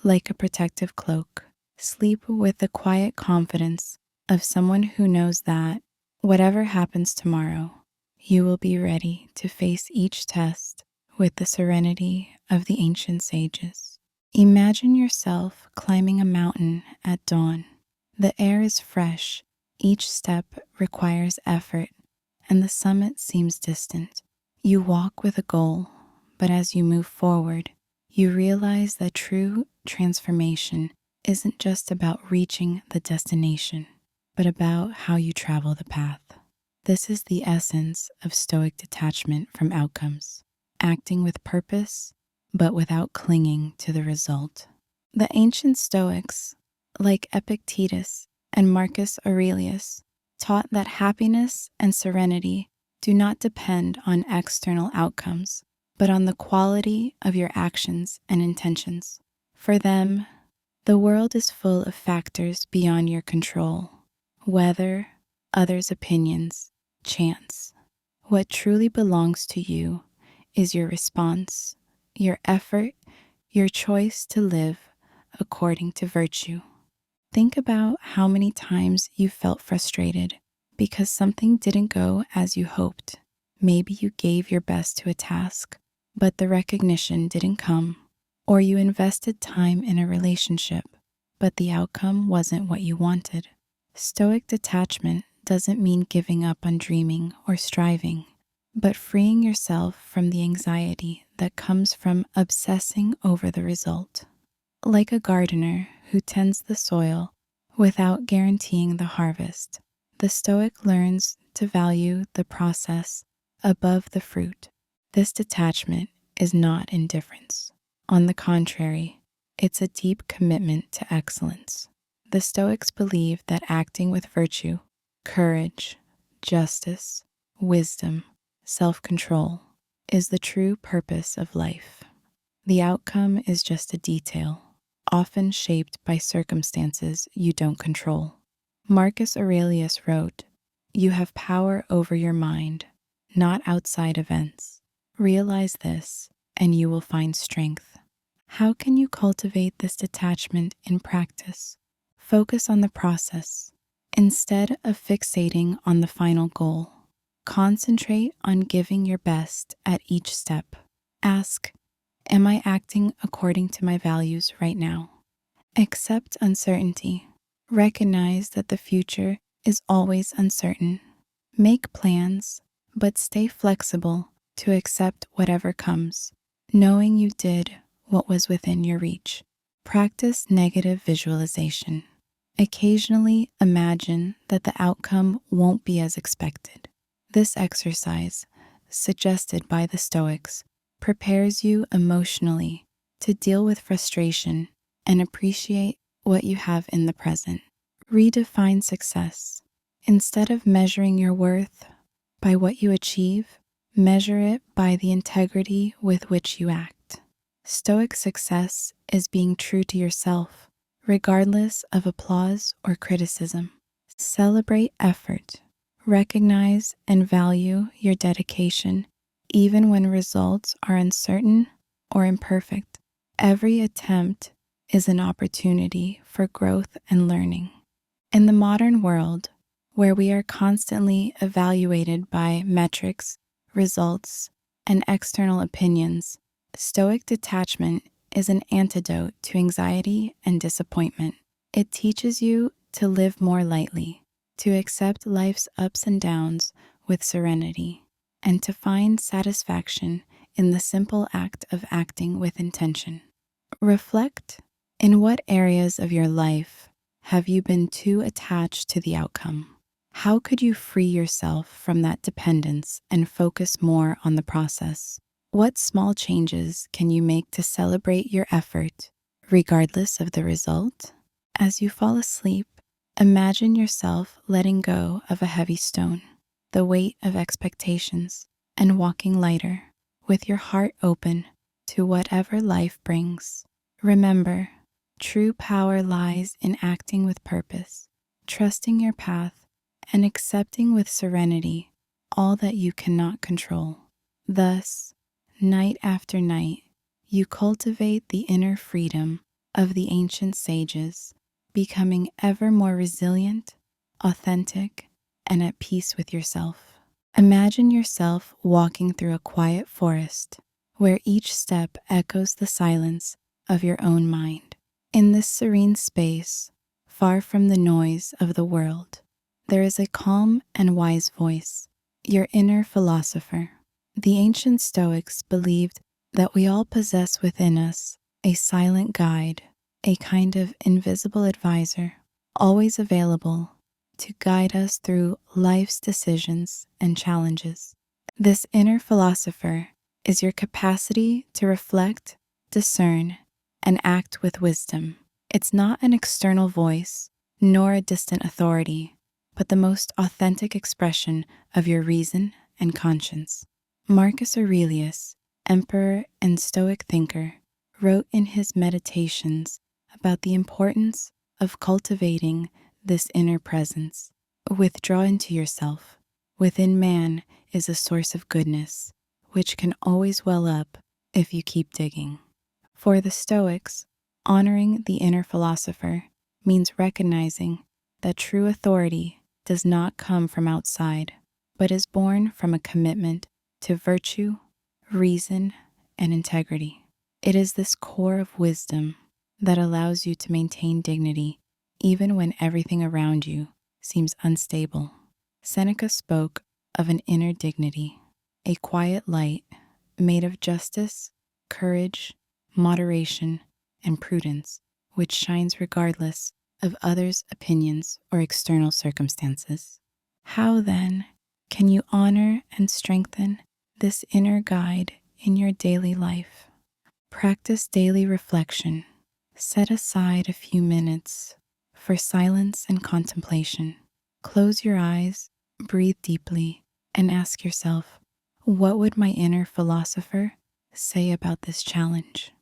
like a protective cloak. Sleep with the quiet confidence of someone who knows that, whatever happens tomorrow, you will be ready to face each test with the serenity of the ancient sages. Imagine yourself climbing a mountain at dawn. The air is fresh, each step requires effort, and the summit seems distant. You walk with a goal, but as you move forward, you realize that true transformation isn't just about reaching the destination, but about how you travel the path. This is the essence of Stoic detachment from outcomes, acting with purpose, but without clinging to the result. The ancient Stoics, like Epictetus and Marcus Aurelius, taught that happiness and serenity do not depend on external outcomes, but on the quality of your actions and intentions. For them, the world is full of factors beyond your control: weather, others' opinions, chance. What truly belongs to you is your response, your effort, your choice to live according to virtue. Think about how many times you felt frustrated because something didn't go as you hoped. Maybe you gave your best to a task, but the recognition didn't come. Or you invested time in a relationship, but the outcome wasn't what you wanted. Stoic detachment doesn't mean giving up on dreaming or striving, but freeing yourself from the anxiety that comes from obsessing over the result. Like a gardener who tends the soil without guaranteeing the harvest, the Stoic learns to value the process above the fruit. This detachment is not indifference. On the contrary, it's a deep commitment to excellence. The Stoics believe that acting with virtue, courage, justice, wisdom, self-control is the true purpose of life. The outcome is just a detail, often shaped by circumstances you don't control. Marcus Aurelius wrote, "You have power over your mind, not outside events. Realize this, and you will find strength." How can you cultivate this detachment in practice? Focus on the process instead of fixating on the final goal. Concentrate on giving your best at each step. Ask, am I acting according to my values right now? Accept uncertainty. Recognize that the future is always uncertain. Make plans, but stay flexible to accept whatever comes, knowing you did what was within your reach. Practice negative visualization. Occasionally imagine that the outcome won't be as expected. This exercise, suggested by the Stoics, prepares you emotionally to deal with frustration and appreciate what you have in the present. Redefine success. Instead of measuring your worth by what you achieve, measure it by the integrity with which you act. Stoic success is being true to yourself, regardless of applause or criticism. Celebrate effort. Recognize and value your dedication, even when results are uncertain or imperfect. Every attempt is an opportunity for growth and learning. In the modern world, where we are constantly evaluated by metrics, results, and external opinions, Stoic detachment is an antidote to anxiety and disappointment. It teaches you to live more lightly, to accept life's ups and downs with serenity, and to find satisfaction in the simple act of acting with intention. Reflect. In what areas of your life have you been too attached to the outcome? How could you free yourself from that dependence and focus more on the process? What small changes can you make to celebrate your effort, regardless of the result? As you fall asleep, imagine yourself letting go of a heavy stone, the weight of expectations, and walking lighter, with your heart open to whatever life brings. Remember, true power lies in acting with purpose, trusting your path, and accepting with serenity all that you cannot control. Thus, night after night, you cultivate the inner freedom of the ancient sages, becoming ever more resilient, authentic, and at peace with yourself. Imagine yourself walking through a quiet forest where each step echoes the silence of your own mind. In this serene space, far from the noise of the world, there is a calm and wise voice, your inner philosopher. The ancient Stoics believed that we all possess within us a silent guide, a kind of invisible advisor, always available to guide us through life's decisions and challenges. This inner philosopher is your capacity to reflect, discern, and act with wisdom. It's not an external voice, nor a distant authority, but the most authentic expression of your reason and conscience. Marcus Aurelius, emperor and Stoic thinker, wrote in his Meditations about the importance of cultivating this inner presence. Withdraw into yourself. Within man is a source of goodness, which can always well up if you keep digging. For the Stoics, honoring the inner philosopher means recognizing that true authority does not come from outside, but is born from a commitment to virtue, reason, and integrity. It is this core of wisdom that allows you to maintain dignity even when everything around you seems unstable. Seneca spoke of an inner dignity, a quiet light made of justice, courage, moderation, and prudence, which shines regardless of others' opinions or external circumstances. How, then, can you honor and strengthen this inner guide in your daily life? Practice daily reflection. Set aside a few minutes for silence and contemplation. Close your eyes, breathe deeply, and ask yourself, what would my inner philosopher say about this challenge?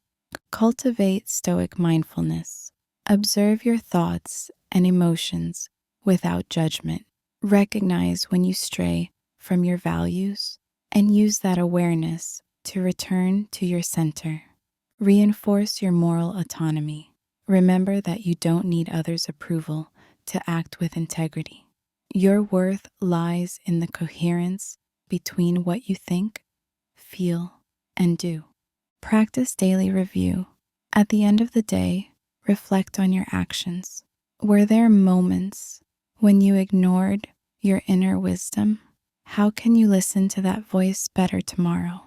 Cultivate Stoic mindfulness. Observe your thoughts and emotions without judgment. Recognize when you stray from your values and use that awareness to return to your center. Reinforce your moral autonomy. Remember that you don't need others' approval to act with integrity. Your worth lies in the coherence between what you think, feel, and do. Practice daily review. At the end of the day, reflect on your actions. Were there moments when you ignored your inner wisdom? How can you listen to that voice better tomorrow?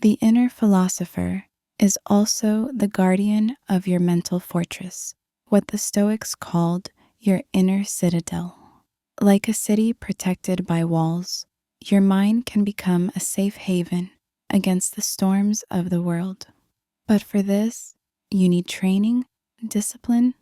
The inner philosopher is also the guardian of your mental fortress, what the Stoics called your inner citadel. Like a city protected by walls, your mind can become a safe haven against the storms of the world. But for this, you need training, discipline,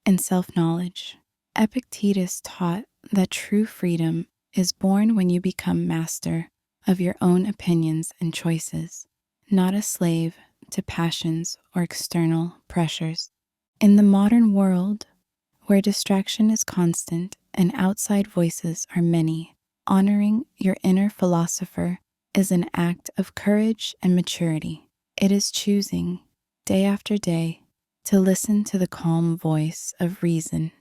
and self-knowledge. Epictetus taught that true freedom is born when you become master of your own opinions and choices, not a slave to passions or external pressures. In the modern world, where distraction is constant and outside voices are many, honoring your inner philosopher is an act of courage and maturity. It is choosing, day after day, to listen to the calm voice of reason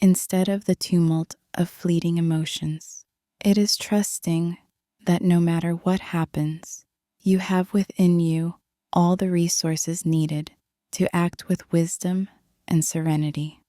instead of the tumult of fleeting emotions. It is trusting that no matter what happens, you have within you all the resources needed to act with wisdom and serenity.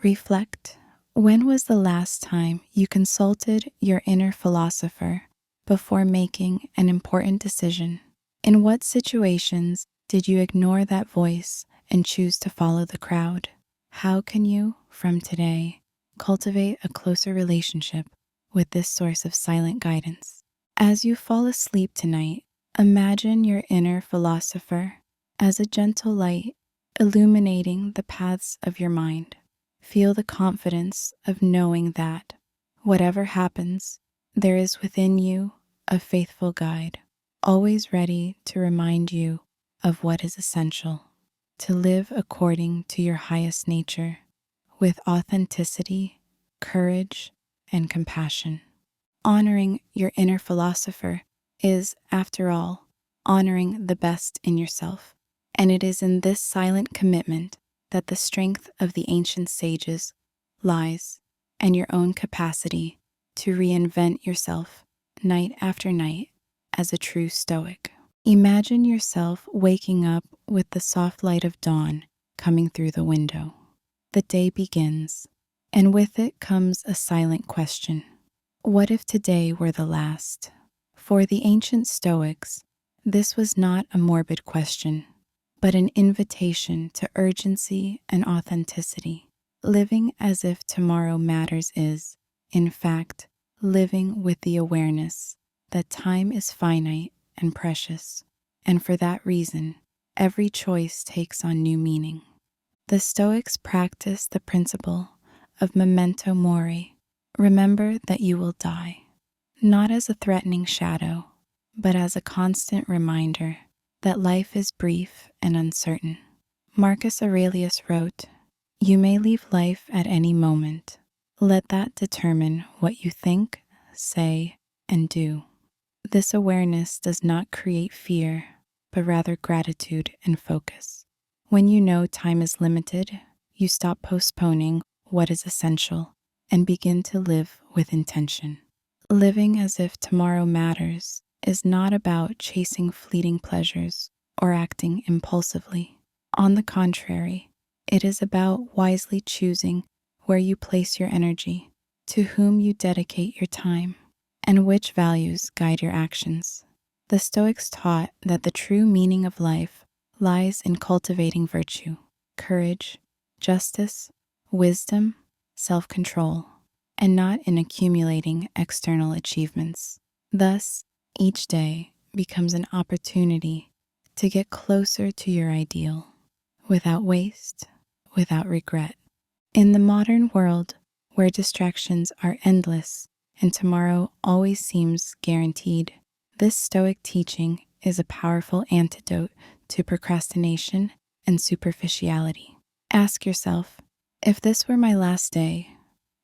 Reflect. When was the last time you consulted your inner philosopher before making an important decision? In what situations did you ignore that voice and choose to follow the crowd? How can you, from today, cultivate a closer relationship with this source of silent guidance? As you fall asleep tonight, imagine your inner philosopher as a gentle light illuminating the paths of your mind. Feel the confidence of knowing that, whatever happens, there is within you a faithful guide, always ready to remind you of what is essential, to live according to your highest nature, with authenticity, courage, and compassion. Honoring your inner philosopher is, after all, honoring the best in yourself, and it is in this silent commitment that the strength of the ancient sages lies, and your own capacity to reinvent yourself night after night as a true Stoic. Imagine yourself waking up with the soft light of dawn coming through the window. The day begins, and with it comes a silent question. What if today were the last? For the ancient Stoics, this was not a morbid question, but an invitation to urgency and authenticity. Living as if tomorrow matters is, in fact, living with the awareness that time is finite and precious, and for that reason, every choice takes on new meaning. The Stoics practice the principle of memento mori. Remember that you will die, not as a threatening shadow, but as a constant reminder that life is brief and uncertain. Marcus Aurelius wrote, "You may leave life at any moment. Let that determine what you think, say, and do." This awareness does not create fear, but rather gratitude and focus. When you know time is limited, you stop postponing what is essential and begin to live with intention. Living as if tomorrow matters is not about chasing fleeting pleasures or acting impulsively. On the contrary, it is about wisely choosing where you place your energy, to whom you dedicate your time, and which values guide your actions. The Stoics taught that the true meaning of life lies in cultivating virtue, courage, justice, wisdom, self-control, and not in accumulating external achievements. Thus, each day becomes an opportunity to get closer to your ideal, without waste, without regret. In the modern world, where distractions are endless and tomorrow always seems guaranteed, this Stoic teaching is a powerful antidote to procrastination and superficiality. Ask yourself, if this were my last day,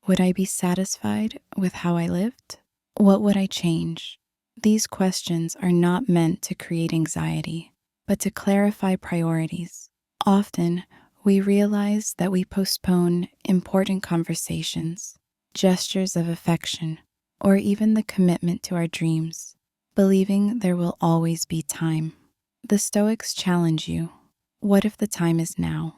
would I be satisfied with how I lived? What would I change? These questions are not meant to create anxiety, but to clarify priorities. Often, we realize that we postpone important conversations, gestures of affection, or even the commitment to our dreams, believing there will always be time. The Stoics challenge you. What if the time is now?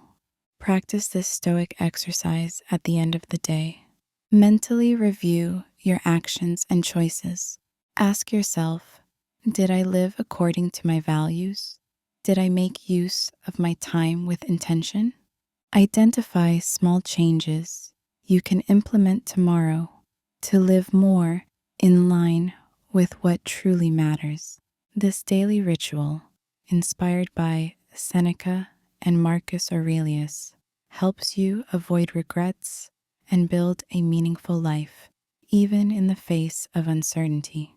Practice this Stoic exercise at the end of the day. Mentally review your actions and choices. Ask yourself, did I live according to my values? Did I make use of my time with intention? Identify small changes you can implement tomorrow to live more in line with what truly matters. This daily ritual, inspired by Seneca and Marcus Aurelius, helps you avoid regrets and build a meaningful life, even in the face of uncertainty.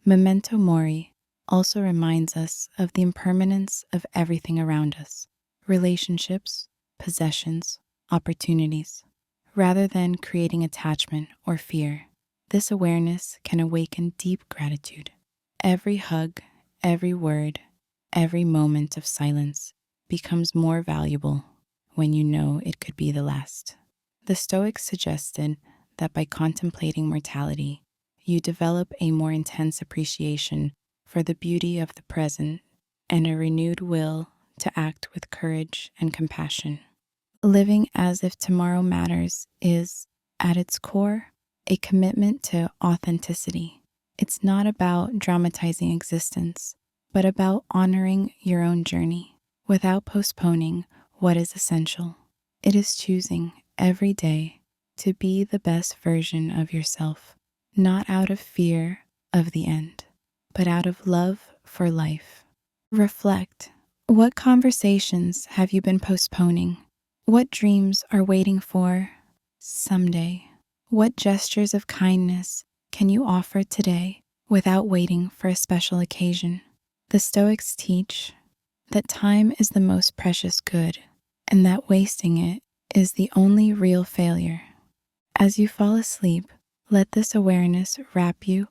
Memento Mori also reminds us of the impermanence of everything around us, relationships, possessions, opportunities. Rather than creating attachment or fear, this awareness can awaken deep gratitude. Every hug, every word, every moment of silence becomes more valuable when you know it could be the last. The Stoics suggested that by contemplating mortality, you develop a more intense appreciation for the beauty of the present and a renewed will to act with courage and compassion. Living as if tomorrow matters is, at its core, a commitment to authenticity. It's not about dramatizing existence, but about honoring your own journey without postponing what is essential. It is choosing every day to be the best version of yourself, not out of fear of the end, but out of love for life. Reflect. What conversations have you been postponing? What dreams are waiting for someday? What gestures of kindness can you offer today without waiting for a special occasion? The Stoics teach that time is the most precious good, and that wasting it is the only real failure. As you fall asleep, let this awareness wrap you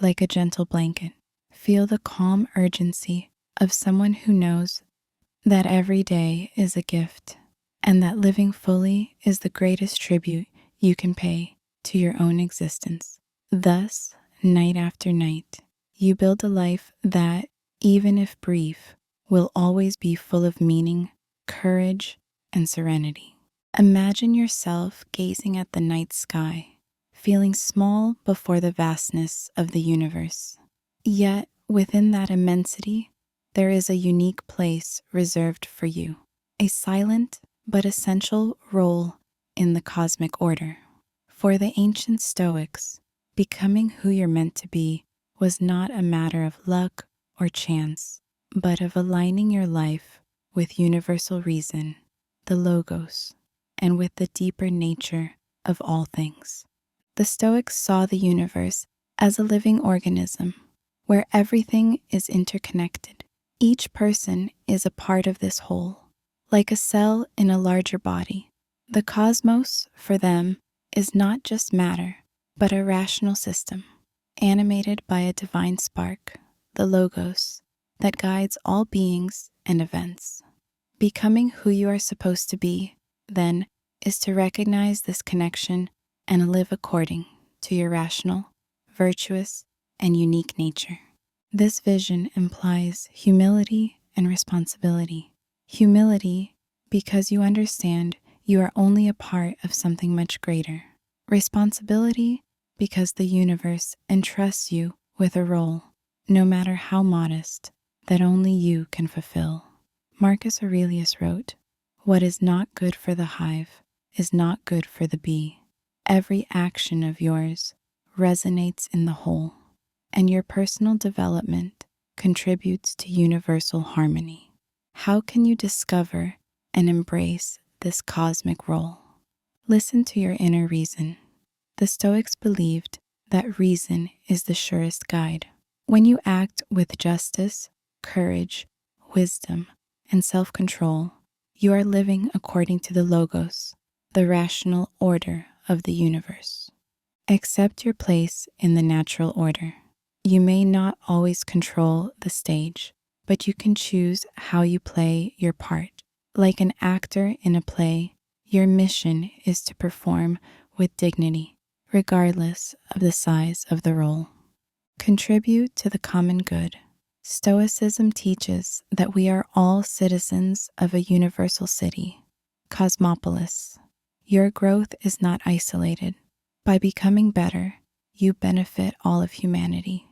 like a gentle blanket. Feel the calm urgency of someone who knows that every day is a gift, and that living fully is the greatest tribute you can pay to your own existence. Thus, night after night, you build a life that, even if brief, will always be full of meaning, courage, and serenity. Imagine yourself gazing at the night sky, feeling small before the vastness of the universe. Yet, within that immensity, there is a unique place reserved for you, a silent but essential role in the cosmic order. For the ancient Stoics, becoming who you're meant to be was not a matter of luck or chance, but of aligning your life with universal reason, the Logos, and with the deeper nature of all things. The Stoics saw the universe as a living organism where everything is interconnected. Each person is a part of this whole, like a cell in a larger body. The cosmos, for them, is not just matter, but a rational system, animated by a divine spark, the Logos, that guides all beings and events. Becoming who you are supposed to be, then, is to recognize this connection and live according to your rational, virtuous, and unique nature. This vision implies humility and responsibility. Humility, because you understand you are only a part of something much greater. Responsibility, because the universe entrusts you with a role, no matter how modest, that only you can fulfill. Marcus Aurelius wrote, "What is not good for the hive is not good for the bee." Every action of yours resonates in the whole, and your personal development contributes to universal harmony. How can you discover and embrace this cosmic role? Listen to your inner reason. The Stoics believed that reason is the surest guide. When you act with justice, courage, wisdom, and self-control, you are living according to the Logos, the rational order of the universe. Accept your place in the natural order. You may not always control the stage, but you can choose how you play your part. Like an actor in a play, your mission is to perform with dignity, regardless of the size of the role. Contribute to the common good. Stoicism teaches that we are all citizens of a universal city, cosmopolis. Your growth is not isolated. By becoming better, you benefit all of humanity.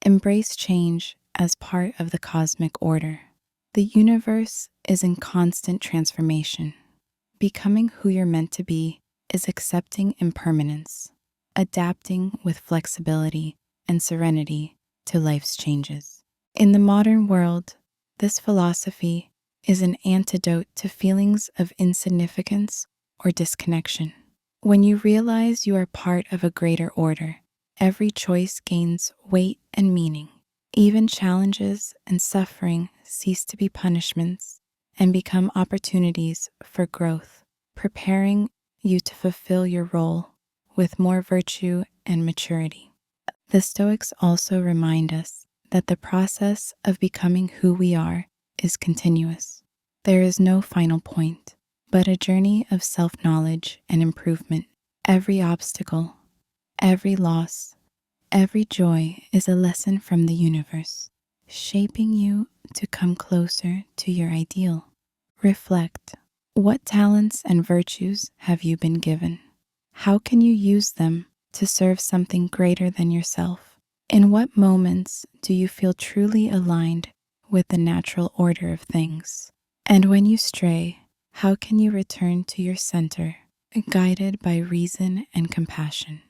Embrace change as part of the cosmic order. The universe is in constant transformation. Becoming who you're meant to be is accepting impermanence, adapting with flexibility and serenity to life's changes. In the modern world, this philosophy is an antidote to feelings of insignificance or disconnection. When you realize you are part of a greater order, every choice gains weight and meaning. Even challenges and suffering cease to be punishments and become opportunities for growth, preparing you to fulfill your role with more virtue and maturity. The Stoics also remind us that the process of becoming who we are is continuous. There is no final point, but a journey of self-knowledge and improvement. Every obstacle, every loss, every joy is a lesson from the universe, shaping you to come closer to your ideal. Reflect. What talents and virtues have you been given? How can you use them to serve something greater than yourself? In what moments do you feel truly aligned with the natural order of things? And when you stray, how can you return to your center, guided by reason and compassion?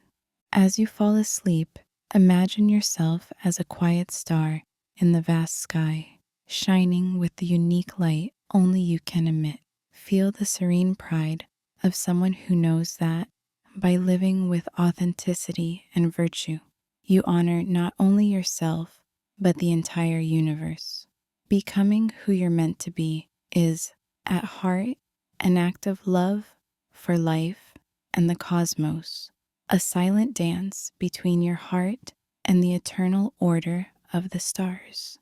As you fall asleep, imagine yourself as a quiet star in the vast sky, shining with the unique light only you can emit. Feel the serene pride of someone who knows that, by living with authenticity and virtue, you honor not only yourself, but the entire universe. Becoming who you're meant to be is, at heart, an act of love for life and the cosmos, a silent dance between your heart and the eternal order of the stars.